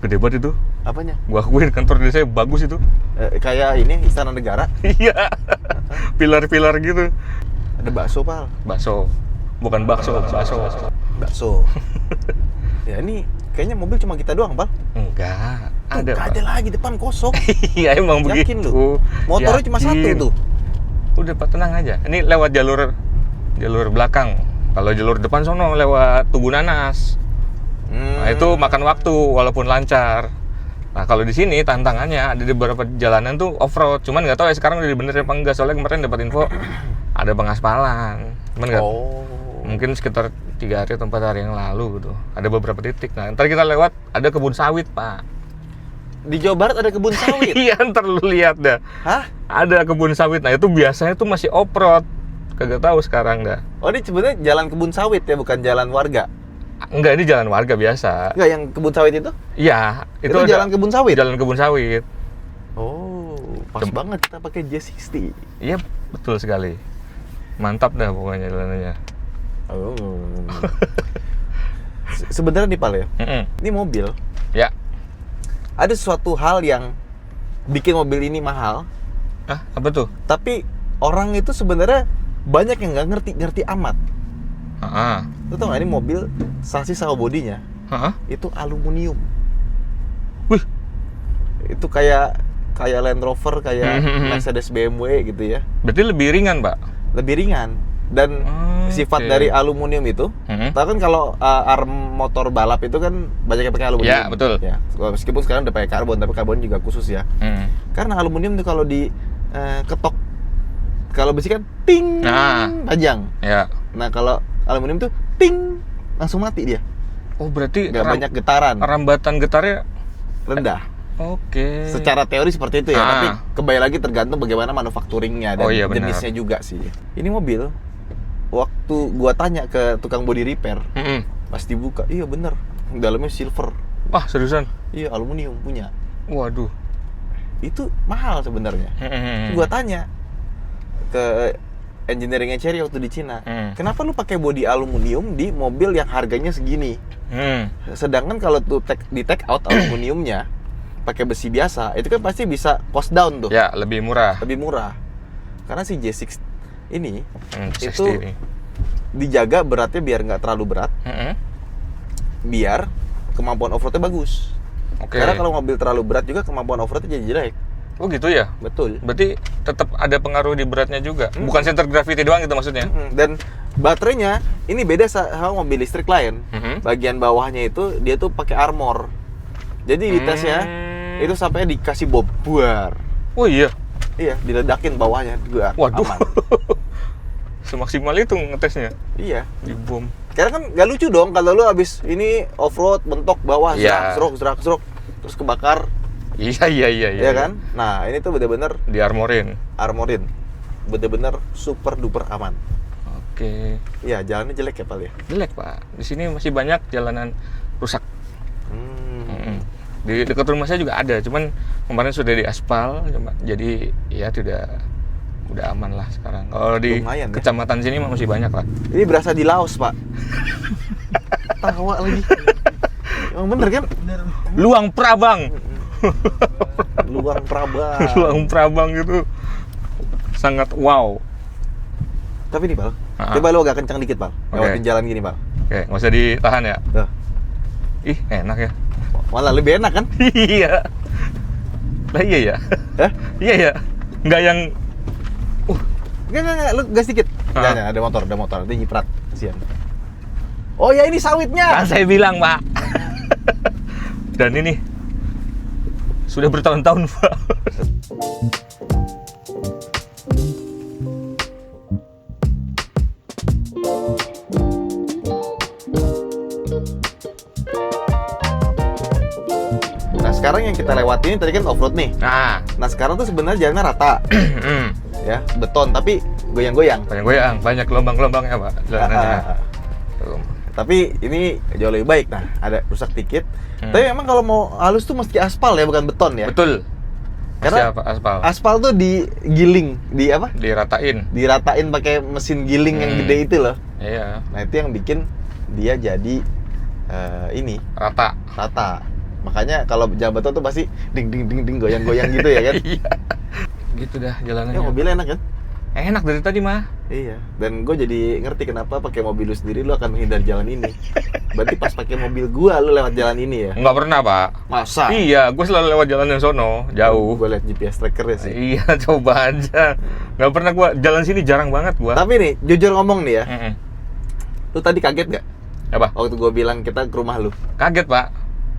Gede banget itu. Apanya? Gua akuin kantor desa bagus itu. Kayak ini Istana Negara. Iya. Pilar-pilar gitu. Ada bakso Pal. Bakso. Bukan bakso, bakso. Bakso. Ya ini kayaknya mobil cuma kita doang Pal. Enggak. Tuh, Ada, nggak Pak. ada lagi depan kosong. Iya, emang Yakin begitu. lu? Motornya cuma satu Yakin. tuh. Udah Pak, tenang aja. Ini lewat jalur belakang. Kalau jalur depan sono lewat Tugu Nanas. Nah, itu makan waktu walaupun lancar. Nah, kalau di sini tantangannya ada di beberapa jalanan tuh off-road. Cuman nggak tahu ya sekarang udah benerin apa enggak. Soalnya kemarin dapat info ada pengaspalan. Cuman nggak, mungkin sekitar 3 hari atau 4 hari yang lalu gitu. Ada beberapa titik. Nah, ntar kita lewat ada kebun sawit, Pak. Di Jawa Barat ada kebun sawit. Iya, ntar lu lihat dah. Hah? Ada kebun sawit. Nah, itu biasanya tuh masih off-road. Kagak tahu sekarang dah. Oh ini sebenarnya jalan kebun sawit ya, bukan jalan warga. Enggak, ini jalan warga biasa. Enggak, yang kebun sawit itu? Iya, Itu jalan kebun sawit? Jalan kebun sawit. Oh, Pas banget kita pakai J60. Iya, betul sekali. Mantap dah pokoknya jalanannya. Oh. Sebenarnya nih Pal ya, ini mobil Ya. ada suatu hal yang bikin mobil ini mahal, Ah, apa tuh? tapi orang itu sebenarnya banyak yang nggak ngerti amat. Ah. Lu tau nggak ini mobil sasis sama bodinya Hah? itu aluminium. Wih, Itu kayak Land Rover, kayak Mercedes, BMW gitu ya. berarti lebih ringan, Pak. Lebih ringan dan sifat Oke. dari aluminium itu. Tahu kan kalau arm motor balap itu kan banyak yang pakai aluminium. Ya, betul. Ya, meskipun sekarang udah pakai karbon, tapi karbon juga khusus ya. Karena aluminium itu kalau di ketok, kalau besi kan ting, panjang. Ya. Nah kalau aluminium tuh ting, langsung mati dia. Oh, berarti Nggak banyak getaran, rambatan getarnya rendah. oke. Secara teori seperti itu ya, Ah. tapi kembali lagi tergantung bagaimana manufakturingnya dan Oh, iya, benar. jenisnya juga sih. Ini mobil, waktu gua tanya ke tukang body repair, pas dibuka, iya bener, dalamnya silver. Wah, seriusan? Iya, aluminium punya. Waduh. Itu mahal sebenarnya. Gua tanya ke engineering-nya Chery waktu di Cina, kenapa lu pakai body aluminium di mobil yang harganya segini? Sedangkan kalau tuh di take out aluminiumnya pakai besi biasa, itu kan pasti bisa cost down tuh. Ya, lebih murah. Lebih murah. Karena si J6 ini J60 itu ini. dijaga beratnya biar nggak terlalu berat, biar kemampuan off-roadnya bagus. Oke. Karena kalau mobil terlalu berat juga kemampuan off-roadnya jadi jelek. Oh gitu ya? Betul. Berarti tetap ada pengaruh di beratnya juga. Bukan center gravity doang gitu maksudnya? Dan baterainya ini beda sama mobil listrik lain. Bagian bawahnya itu dia tuh pakai armor. Jadi di tesnya itu sampai dikasih bom buar. Oh iya. Iya, diledakin bawahnya juga. Waduh. Aman. Semaksimal itu ngetesnya. Iya. Di bom. Karena kan gak lucu dong kalau lu abis ini off-road mentok bawah Iya. serak terus kebakar. Iya kan? Nah, ini tuh bener-bener Diarmorin. armorin. Bener-bener super duper aman. Oke. Iya, jalannya jelek ya, Pal ya? Jelek, Pak. Di sini masih banyak jalanan rusak. Di dekat rumah saya juga ada, cuman kemarin sudah diaspal, jadi ya udah aman lah sekarang. Kalau di Lumayan, ya? kecamatan sini mah masih banyak lah. Ini berasa di Laos, Pak. Tawa lagi. Emang bener kan? Luang Prabang. Luang Prabang. Luang Prabang itu sangat wow. Tapi nih, Pal. Coba lu agak kencang dikit, Pal. Lewatin jalan gini, Pal. Oke, nggak usah ditahan ya. Tuh. Ih, enak ya. Malah lebih enak kan? Iya. Lah iya ya. Hah? Iya ya. Nggak yang Enggak, lu gas dikit. Jangan, ada motor, dia nyiprat. Kasihan. Oh ya, ini sawitnya. kan saya bilang, Pak. Dan ini sudah bertahun-tahun, Pak. Nah, sekarang yang kita lewati ini tadi kan off-road nih. Nah, sekarang tuh sebenarnya jalannya rata. Ya, beton tapi goyang-goyang. Goyang-goyang, banyak gelombang-gelombangnya, Pak. Jalanannya. Tuh. Tapi ini jauh lebih baik. Nah, ada rusak dikit. Tapi memang kalau mau halus tuh mesti aspal ya, bukan beton ya. Betul. Karena Siapa aspal? aspal tuh digiling, di apa? Diratain. Diratain pakai mesin giling yang gede itu loh. Iya. Nah, itu yang bikin dia jadi ini Rata. rata. Makanya kalau jalan beton tuh pasti ding ding ding ding goyang-goyang gitu ya kan. Iya. Gitu dah Ya jalanannya. mobilnya enak kan? Enak dari tadi mah. Iya. Dan gue jadi ngerti kenapa pakai mobil lu sendiri lu akan menghindar jalan ini. Berarti pas pakai mobil gua lu lewat jalan ini ya? Nggak pernah, Pak. Masa? Iya, gue selalu lewat jalan yang sono, jauh. Gue liat GPS trackernya sih. Iya, coba aja. Nggak pernah gua jalan sini, jarang banget gua. Tapi nih, jujur ngomong nih ya, Mm-mm. lu tadi kaget gak? Apa? Waktu gue bilang kita ke rumah lu, Kaget, Pak.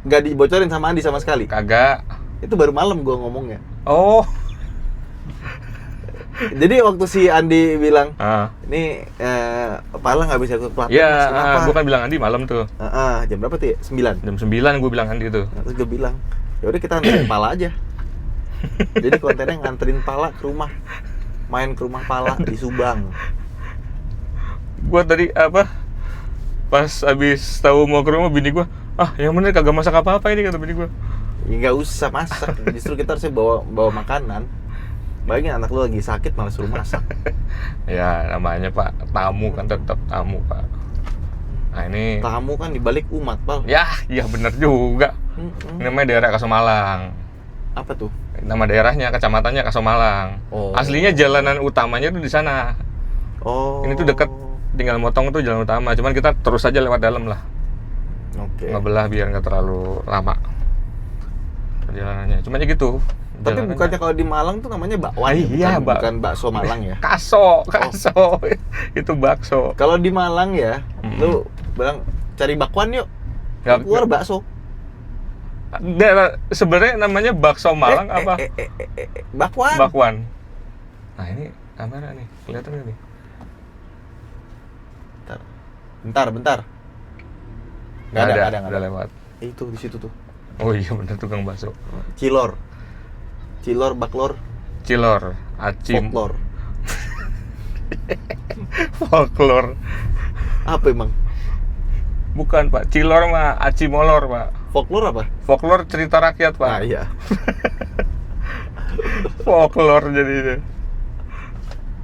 nggak dibocorin sama Andi sama sekali. Kagak. Itu baru malam gue ngomongnya. Oh. Jadi waktu si Andi bilang, Ah. ini Pala nggak bisa ikut pelatnas, Iya, kenapa? gue kan bilang Andi malam tuh. Jam berapa tuh ya? 9. Jam 9 gue bilang Andi tuh. Terus gue bilang, ya udah kita nganterin Pala aja. Jadi kontennya nganterin Pala ke rumah, main ke rumah Pala di Subang. Gue tadi apa? Pas abis tahu mau ke rumah bini gue, yang bener kagak masak apa-apa ini kata bini gue. Ya nggak usah masak, justru kita harusnya bawa makanan. Bayangin anak lu lagi sakit malah suruh masak. Ya namanya Pak, tamu kan tetap tamu Pak. Nah ini, Tamu kan dibalik umat, Pal. ya iya bener juga. Mm-mm. Ini namanya daerah Kasomalang. Apa tuh? Nama daerahnya, kecamatannya Kasomalang. Oh. Aslinya jalanan utamanya tuh di sana. Oh. Ini tuh deket, tinggal motong tuh jalan utama. Cuman kita terus aja lewat dalam lah. Oke. Ngebelah biar nggak terlalu lama perjalanannya. Cuma aja gitu. Tapi jalanannya. bukannya kalau di Malang tuh namanya bakwan ya? Iya, bukan bakso Malang ya? Kaso. Itu bakso. Kalau di Malang ya, Mm-mm. lu bilang cari bakwan yuk. Nggak- Keluar bakso. Sebenarnya namanya bakso Malang apa? Bakwan. Bakwan. Nah ini kamera nih, kelihatan nggak nih? Bentar. Nggak ada. udah lewat. Itu di situ tuh. Oh iya bener tukang bakso. Cilor, baklor, Cilor, acim, folklor. folklor. Apa emang? Bukan Pak, Cilor mah acimolor Pak. Folklor apa? Folklor cerita rakyat Pak. Ah iya. Folklor jadi.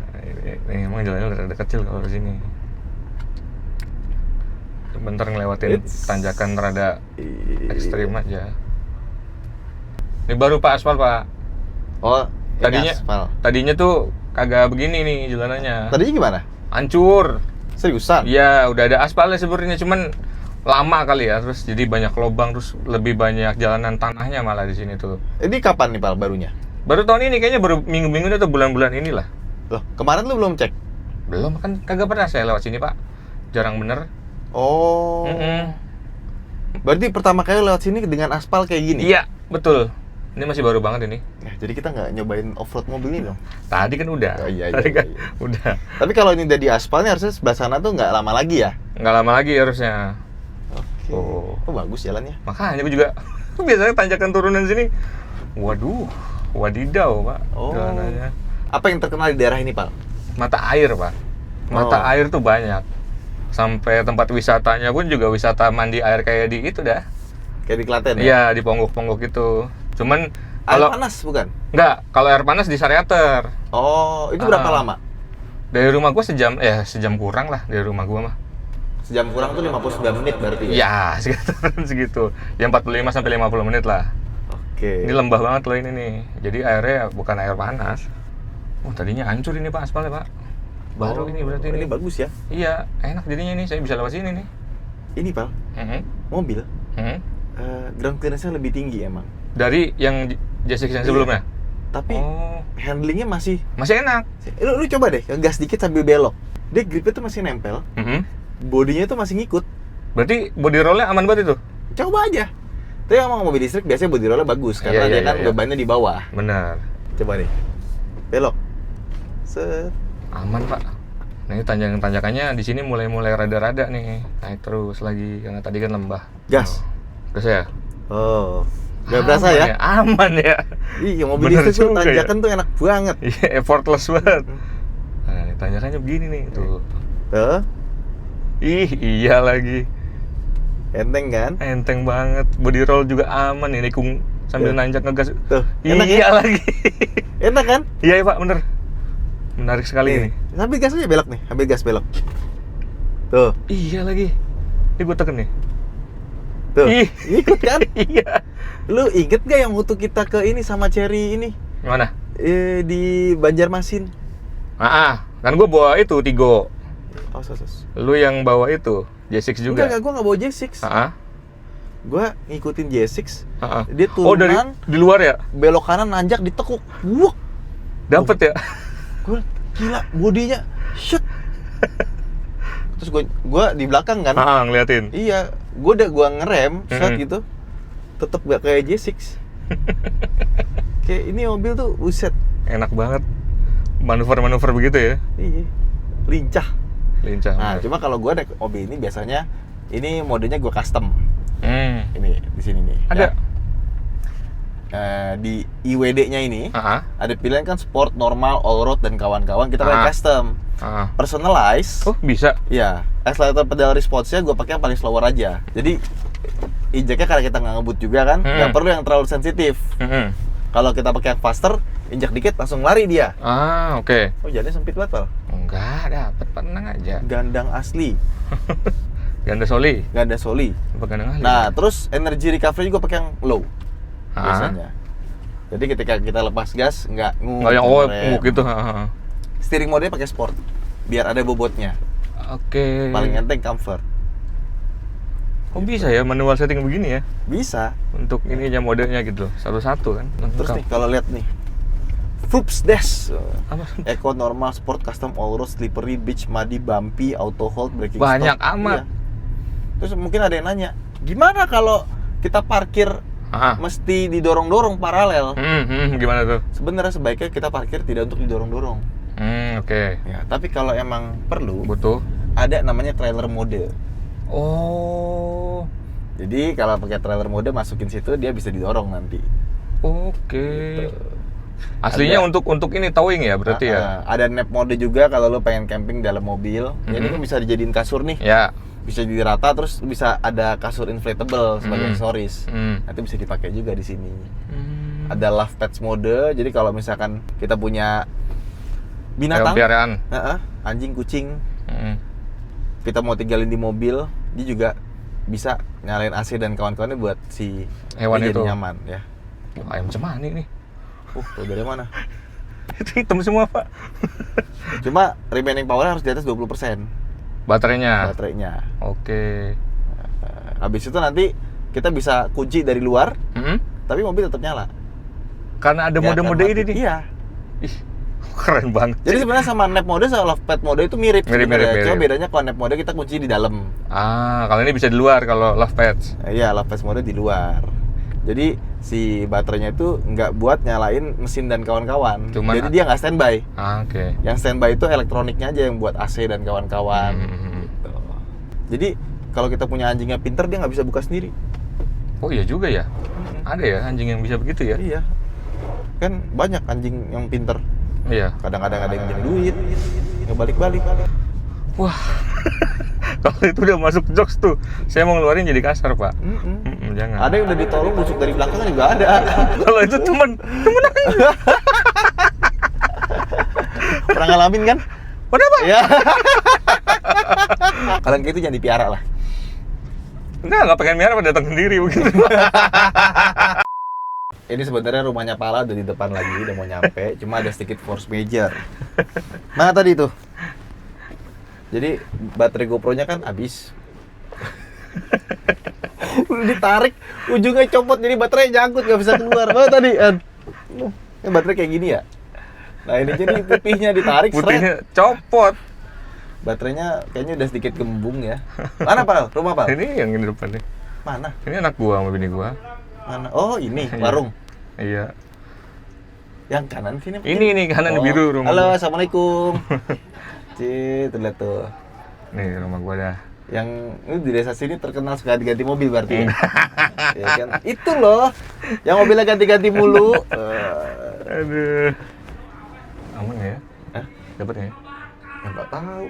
Nah, ini emang jalannya udah kecil kalau di sini. Bentar ngelewatin tanjakan rada ekstrim aja. Ini baru Pak aspal Pak. Oh, Tadinya- aspal. Tadinya tuh kagak begini nih jalanannya. Tadinya gimana? Hancur. Seriusan? Iya, udah ada aspalnya sebenarnya, cuman lama kali ya, terus jadi banyak lubang, terus lebih banyak jalanan tanahnya malah di sini tuh. Ini kapan nih Pal barunya? Baru tahun ini kayaknya, baru minggu-minggu atau bulan-bulan inilah. Loh, kemarin lu belum cek? Belum, kan kagak pernah saya lewat sini Pak. Jarang bener. Oh. Mm-mm. Berarti pertama kali lewat sini dengan aspal kayak gini? Iya, betul. Ini masih baru banget ini. Nah, jadi kita nggak nyobain off-road mobil ini dong? Tadi kan udah. Oh, iya, Tadi kan iya. udah. Tapi kalau ini udah di aspalnya harusnya sebelah sana tuh nggak lama lagi ya? Nggak lama lagi harusnya. Oke. Oh. Oh, bagus jalannya. Makanya gue juga biasanya tanjakan turunan sini. Waduh, wadidaw Pak. Oh. Jalanannya. Apa yang terkenal di daerah ini, Pal? Mata air Pak. Mata Oh. air tuh banyak. Sampai tempat wisatanya pun juga wisata mandi air kayak di itu dah. Kayak di Klaten ya? Iya, di ponggok-ponggok itu. Cuman Air kalau panas bukan? enggak, kalau air panas di Sariater. Oh, itu berapa Ah. lama? Dari rumah gua sejam kurang lah dari rumah gua mah. Sejam kurang tuh 59 menit berarti ya? Iya, segitu. Ya 45 sampai 50 menit lah. Oke. Ini lembah banget loh ini nih. Jadi airnya bukan air panas. Oh, tadinya hancur ini Pak aspalnya, Pak. Baru Oh, ini berarti ini ini. bagus ya? Iya, enak jadinya ini. Saya bisa lewat sini nih. Ini, Pal, Mhm. mobil Mhm. ground clearance-nya lebih tinggi emang. Dari yang J6 yang sebelumnya. Tapi Oh, handlingnya masih masih enak. lu coba deh ngegas dikit sambil belok. Dia gripnya tuh masih nempel, Mhm. bodinya tuh masih ngikut. Berarti body roll-nya aman banget itu. Coba aja. Tapi emang mobil listrik biasanya body roll-nya bagus karena Iya, dia iya, kan iya. bebannya di bawah. Benar. Coba deh. Belok. Set. Aman, Pak. Nah, ini tanjakan-tanjakannya di sini mulai rada-rada nih. Naik terus lagi karena tadi kan lembah. Gas. Gas ya? Oh. Gak berasa Aman ya? Aman ya. Iya, mobil Bener listrik tuh juga tanjakan tuh enak banget. Iya, effortless banget. Nah, ini tanjakannya begini nih, tuh. Tuh, Ih, iya lagi. enteng kan? Enteng banget. Body roll juga aman nih, nikung sambil Tuh. nanjak ngegas. Tuh, enak Iya ya? lagi. Enak kan? Iya, Pak, bener. Menarik sekali ini. Ambil gas aja belok nih, ambil gas belok. Tuh, Iya lagi. Ini gue tekan nih. tuh. Ih. Ikut kan? Iya. Lu inget gak yang waktu kita ke ini sama Cherry ini? Mana? Di Banjarmasin. Kan gue bawa itu Tigo. Oh, sos. Lu yang bawa itu J6 juga. Enggak, gue gak bawa J6. Gue ngikutin J6. Dia Oh, dari turunan, di luar ya? belok kanan, nanjak, ditekuk. Wuh, Dapet ya? gue gila, bodinya shit. Terus gue di belakang kan. Ngeliatin. Iya, gue ngerem, set Mm-mm. gitu. Tetep gak kayak J6. Kayak ini mobil tuh, buset. Enak banget. Manuver-manuver begitu ya? Iya, lincah. Lincah. Nah, bener. cuma kalau gue naik mobil ini biasanya ini modenya gue custom. Hmm. Ini di sini nih. Ada. Ya. Di IWD-nya ini ada pilihan kan sport, normal, all road dan kawan-kawan. Kita pakai custom, personalize. Oh, bisa. Iya, accelerator pedal response-nya gue pakai yang paling slower aja. Jadi injeknya karena kita nggak ngebut juga kan, nggak perlu yang terlalu sensitif. Mhm. Kalau kita pakai yang faster, injak dikit langsung lari dia. Ah, oke. Oh, jalannya sempit banget, Pal. Enggak, dapet, tenang aja. Gandang asli, Ganda soli. ganda soli. Apa gandang ahli? Nah, terus energy recovery juga pakai yang low Ah. biasanya. Jadi ketika kita lepas gas nggak Nggak yang nguk gitu. Ha. Steering mode pakai sport, biar ada bobotnya. Oke. Paling enteng comfort. Kok bisa ya manual setting begini ya? Bisa. Untuk ininya modenya gitu. Satu-satu kan. Terus Lengkap. nih kalau lihat nih, Fups Dash, Apa? Eco, Normal, Sport, Custom, All Road, Slippery, Beach, Muddy, Bumpy, Auto Hold, Braking Banyak Stop. amat. Iya. Terus mungkin ada yang nanya, gimana kalau kita parkir Ah. mesti didorong-dorong paralel? Gimana tuh? Sebenarnya sebaiknya kita parkir tidak untuk didorong-dorong. Oke. Ya, tapi kalau emang perlu, Butuh. ada namanya trailer mode. Oh. Jadi kalau pakai trailer mode masukin situ dia bisa didorong nanti. Oke. Aslinya Ada- untuk ini towing ya berarti ya? Ada nap mode juga kalau lo pengen camping dalam mobil. Ya, ini Mhm. kan bisa dijadiin kasur nih. Ya. Bisa dirata terus bisa ada kasur inflatable sebagai Hmm. aksesoris. Hmm. Nanti bisa dipakai juga di sini. Hmm. Ada love pets mode. Jadi kalau misalkan kita punya Hewan binatang, piaraan. anjing, kucing, Hmm. kita mau tinggalin di mobil, dia juga bisa nyalain AC dan kawan-kawannya buat si Hewan dia itu. jadi nyaman ya. Wah, ayam cemani nih. Tuh dari mana? Itu hitam semua, Pak. Cuma remaining power harus di atas 20% Baterainya. baterainya. Oke. Habis itu nanti kita bisa kunci dari luar, Hmm? tapi mobil tetap nyala. Karena ada Ya, mode-mode kan ini mati. nih. Iya. Ih, keren banget. Jadi sebenarnya sama nap mode sama love pet mode itu mirip. Mirip, sebenarnya. mirip. Cuma bedanya kalau nap mode kita kunci di dalam. Kalau ini bisa di luar kalau love pets. Iya, love pet mode di luar. Jadi si baterainya itu nggak buat nyalain mesin dan kawan-kawan. Cuman- Jadi dia nggak standby. Oke. Yang standby itu elektroniknya aja yang buat AC dan kawan-kawan. Gitu. Jadi kalau kita punya anjingnya pinter dia nggak bisa buka sendiri. Oh iya juga ya. Ada ya anjing yang bisa begitu ya? Iya. Kan banyak anjing yang pinter. Iya. Kadang-kadang ada yang jadi duit, nggak balik-balik. Wah. Kalau itu udah masuk jokes tuh, saya mau ngeluarin jadi kasar, Pak. Jangan. Ada yang udah ditolong busuk dari belakang kan juga ada. Kalau itu temen aja. Pernah ngalamin kan? Udah, Pak. Ya. Kalau kayak itu jangan dipiara lah. Nggak pengen miara, Pak, datang sendiri begitu. Ini sebenarnya rumahnya Pala udah di depan lagi, udah mau nyampe. Cuma ada sedikit force major. Mana tadi tuh? Jadi baterai GoPro-nya kan habis. Udah ditarik, ujungnya copot jadi baterai nyangkut nggak bisa keluar. Mana tadi? Ini baterai kayak gini ya? Nah ini jadi putihnya ditarik, seret. Putihnya copot. Baterainya kayaknya udah sedikit gembung ya. Mana Pal? Rumah Pal? Ini yang di depan nih. Mana? Ini anak gua sama bini gua. Mana? Oh ini, Iya. warung. Iya. Yang kanan sini. Ini kanan biru rumah Halo, gua. assalamualaikum. Cih, terlihat tuh. Nih rumah gua dah. Yang ini di desa sini terkenal suka ganti mobil berarti ya? Ya kan? Itu loh, yang mobilnya ganti-ganti mulu. Aduh. Aman ya? Hah? Dapat ya? Ya nggak tahu.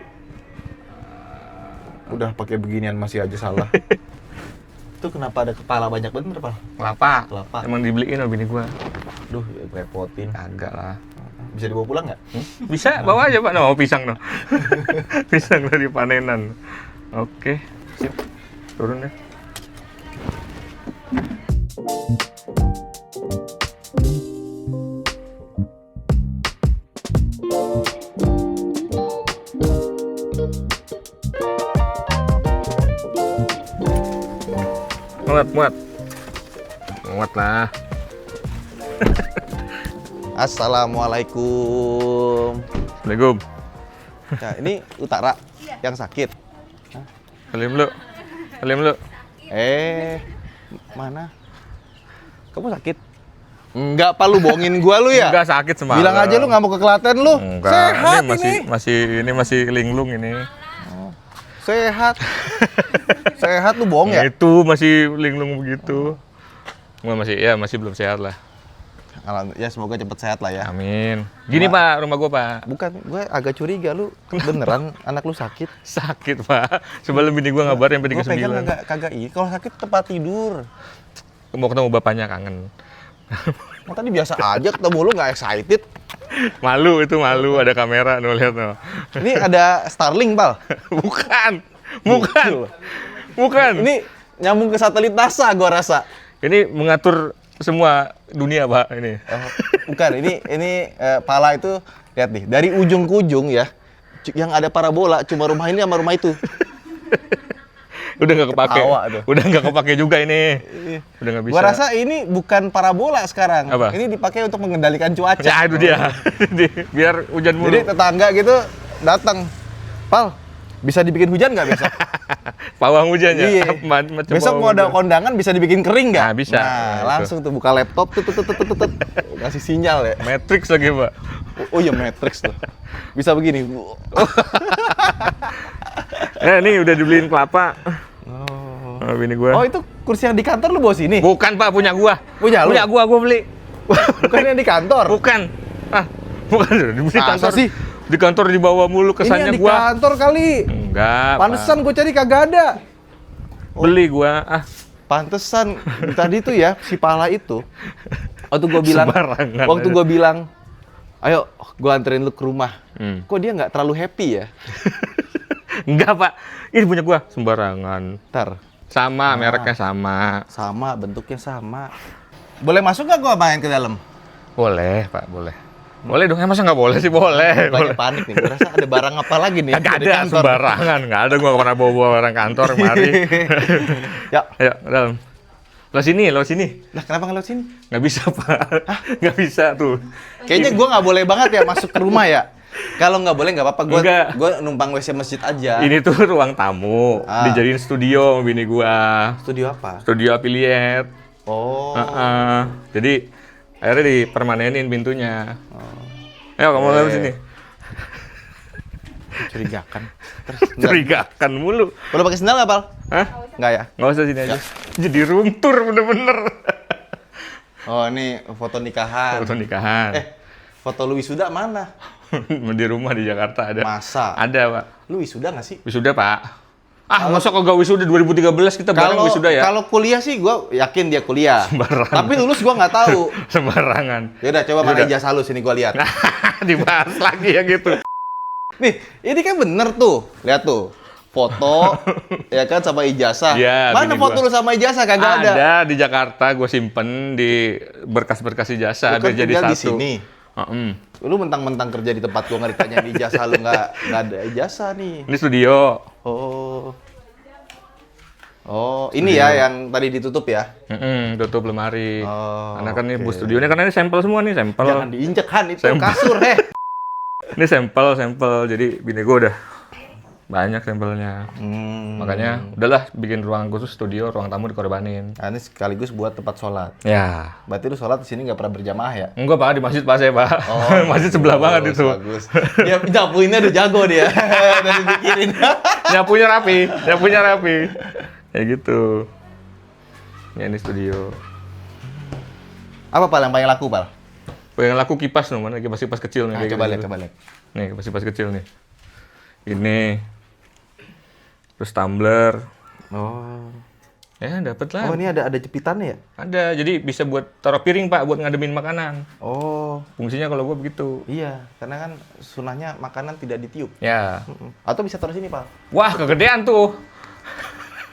Udah pakai beginian masih aja salah. Itu kenapa ada kepala banyak bener, Pak? Kelapa. Kelapa. Emang dibeliin sama bini gua. Duh, ya repotin. Kagak lah. Bisa dibawa pulang nggak? Bisa, bawa aja, Pak. No, pisang no. Pisang dari panenan. Oke, sip. Turun deh. Muat lah. Assalamualaikum. Assalamualaikum. Nah, ini Utara yang sakit. Salim lu. Mana? Kamu sakit? Enggak, Pak, lu bohongin gua lu ya? Enggak sakit semalam. Bilang aja lu nggak mau ke Klaten lu. Enggak. Sehat ini masih linglung ini. Sehat. Sehat lu bohong ya? Itu masih linglung begitu. Masih belum sehat lah. Ya semoga cepet sehat lah ya. Amin. Gini, Pak, rumah gua, Pak. Bukan, gue agak curiga lu beneran anak lu sakit. Sakit, Pak. Sebelum bini gua ngabarin sampai Gue pegang 39. kagak kalau sakit tempat tidur. Mau ketemu bapaknya, kangen. Tadi biasa aja ketemu lu nggak excited. Malu itu malu, ada kamera no, lihat no. Ini ada Starlink, Pal. Bukan. Ini nyambung ke satelit NASA gua rasa. Ini mengatur semua dunia, Pak, ini. Bukan, ini pala itu lihat nih, dari ujung ke ujung ya. Yang ada parabola cuma rumah ini sama rumah itu. Udah nggak kepake. Ketawa tuh. Udah nggak kepake juga ini. Udah nggak bisa. Gua rasa ini bukan parabola sekarang. Apa? Ini dipakai untuk mengendalikan cuaca. Ya itu dia. Biar hujan mulu. Jadi tetangga gitu datang, Pal, bisa dibikin hujan nggak besok? Pawang hujannya. Iya. Macam Besok pawang mau ada hujan. kondangan bisa dibikin kering nggak? Nah, bisa. Nah, Gitu. langsung tuh buka laptop, ngasih sinyal ya. Matrix lagi, Pak. Oh iya Matrix tuh. Bisa begini. Ini udah dibeliin kelapa. Oh, bini gua. Oh itu kursi yang di kantor lu bawa sini? Bukan, Pak, punya gua. Punya lu? Punya gua beli. Bukan yang di kantor? Bukan. Bukan. Di Masa kantor sih? Di kantor dibawa mulu Ini kesannya yang di gua. kantor kali. Enggak. Pantesan gue cari kagak ada. Beli gua. Pantesan tadi tuh ya si Pala itu. Waktu gue bilang, Sembarangan waktu aja. gue bilang, ayo gue anterin lu ke rumah. Hmm. Kok dia nggak terlalu happy ya? Enggak, Pak. Ini punya gua sembarangan. Ntar Sama, mereknya sama. sama bentuknya sama. Boleh masuk nggak gue main ke dalam? Boleh, Pak, boleh. Boleh dong, masa nggak boleh sih? Boleh. Banyak panik nih. Gue rasa ada barang apa lagi nih? Nggak di ada, kantor. sembarangan. Nggak ada, gua nggak pernah bawa barang kantor kemari. Ya, Ayo, ke dalam. Lo sini. lah kenapa nggak lewat sini? Nggak bisa, Pak. Nggak bisa tuh. Kayaknya gue nggak boleh banget ya masuk ke rumah ya. Kalau nggak boleh nggak apa-apa. Enggak. Gue numpang WC masjid aja. Ini tuh ruang tamu. Ah. Dijadiin studio sama bini gua. Studio apa? Studio affiliate. Oh. Jadi akhirnya dipermanenin pintunya. Ayo kamu lewat sini. Curigakan. Terus, Curigakan mulu. Boleh pakai sendal nggak, Pal? Hah? Nggak ya? Nggak usah sini aja. Jadi room tour bener-bener. Oh, ini foto nikahan. Foto nikahan. Foto lu wisuda mana? Di rumah di Jakarta ada. Masa? Ada, Pak. Lu wisuda nggak sih? Wisuda, Pak. Masa kagak wisuda 2013 kita bareng wisuda ya? Kalau kuliah sih gua yakin dia kuliah. Sembarangan. Tapi lulus gua nggak tahu. Sembarangan. Ya udah coba mana Yaudah. ijazah lu sini gua lihat. Dibahas lagi ya gitu. Nih, ini kan bener tuh. Lihat tuh. Foto ya kan sama ijazah. Iya, Mana bini foto gua. lu sama ijazah kagak ada? Ada di Jakarta, gue simpen di berkas-berkas ijazah. Lu kan Ada jadi tinggal satu. di sini. Lu mentang-mentang kerja di tempat gua nggak ditanya di ijazah lu nggak ada ijazah nih. Ini studio. Oh, ini ya yang tadi ditutup ya. Tutup lemari. Oh, Karena kan ini oke. bus studio ini karena ini sampel semua nih, sampel. Jangan diinjek Han itu Sampel. kasur Ini sampel. Jadi bini gue udah banyak sampelnya. Makanya udahlah bikin ruangan khusus studio, ruang tamu dikorbanin. Nah, ini sekaligus buat tempat sholat. Ya. Berarti lu sholat di sini nggak pernah berjamaah ya? Enggak, Pak, di masjid Pak saya, Pak. Masjid sebelah banget itu. Bagus. Dia nyapuinnya udah jago dia. Udah dipikirin. Nyapunya rapi. Kayak gitu. Ya ini studio. Apa Pal yang paling laku, Pal? Yang laku kipas nih, mana kipas kecil nih. Nah, kayak coba gitu. lihat. Nih, kipas kecil nih. Ini. Terus tumbler. Oh. Ya, dapet lah. Oh, ini ada jepitannya ya? Ada, jadi bisa buat taruh piring, Pak, buat ngademin makanan. Oh. Fungsinya kalau gua begitu. Iya, karena kan sunahnya makanan tidak ditiup. Ya. Atau bisa taruh sini, Pal. Wah, kegedean tuh.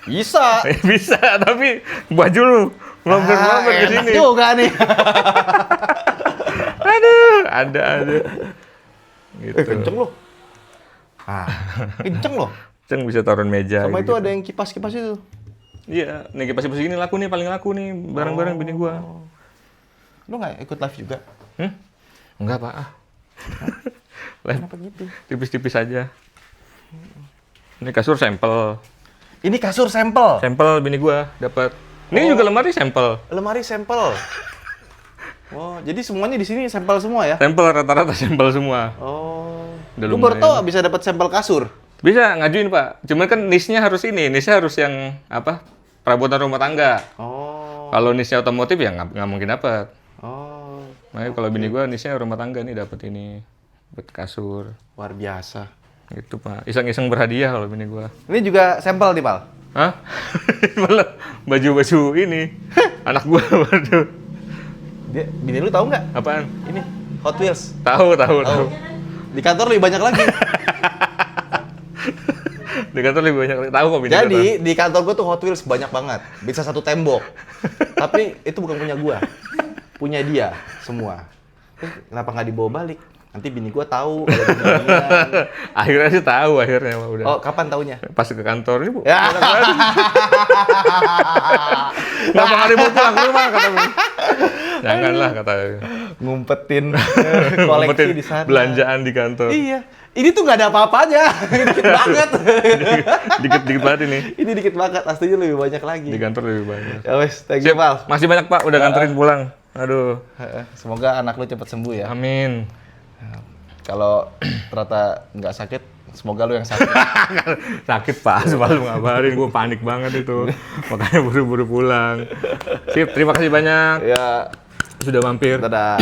Bisa. Bisa, tapi baju lu ngelompat-ngelompat ke enak sini. juga nih. Aduh, ada. Gitu. Kenceng loh. Kenceng loh. Ceng bisa taruhin meja. Sama gitu. itu ada yang kipas-kipas itu. Iya, nih kipas-kipas ini laku nih, paling laku nih, barang-barang bini gua. Lu nggak ikut live juga? Enggak, Pak. Kenapa gitu? Tipis-tipis aja. Ini kasur sampel. Ini kasur sampel. Sampel bini gua dapat. Ini juga lemari sampel. Lemari sampel. Oh, jadi semuanya di sini sampel semua ya? Sampel rata-rata sampel semua. Oh. Udah Lu baru lumayan. tau bisa dapat sampel kasur? Bisa ngajuin, Pak. Cuman kan niche-nya harus yang apa? Perabotan rumah tangga. Oh. Kalau niche-nya otomotif ya nggak mungkin dapat. Oh. Makanya kalau bini gua niche-nya rumah tangga nih dapat ini. Buat kasur. Luar biasa. Gitu, Pak. Iseng-iseng berhadiah kalau bini gua. Ini juga sampel nih, Pal. Hah? Malah baju-baju ini. Anak gua, waduh. Bini lu tahu nggak? Apaan? Ini Hot Wheels. Tahu. Di kantor lebih banyak lagi. Di kantor lebih banyak. Tahu kok bini Jadi gua di kantor gua tuh Hot Wheels banyak banget. Bisa satu tembok. Tapi itu bukan punya gua. Punya dia semua. Terus kenapa nggak dibawa balik? Nanti bini gua tahu kalau beginian. tahu. Akhirnya sih tahu akhirnya mah udah. Oh, kapan taunya? Pas ke kantor ini, Bu. Ya. Kenapa nggak dibawa pulang ke rumah kata gue. Janganlah kata Ngumpetin Ngumpetin koleksi di sana. belanjaan di kantor. Iya. Ini tuh nggak ada apa-apanya. Dikit banget. Dikit-dikit banget ini. Ini dikit banget. Aslinya lebih banyak lagi. Di kantor lebih banyak. Ya wes, thank you, Mal. Masih banyak Pak, udah nganterin pulang. Aduh. Semoga anak lu cepat sembuh ya. Amin. Kalau ternyata nggak sakit, semoga lu yang sakit. Sakit Pak, semalam ngabarin, gue panik banget itu. Makanya buru-buru pulang. Sip, terima kasih banyak Ya, sudah mampir. dadah.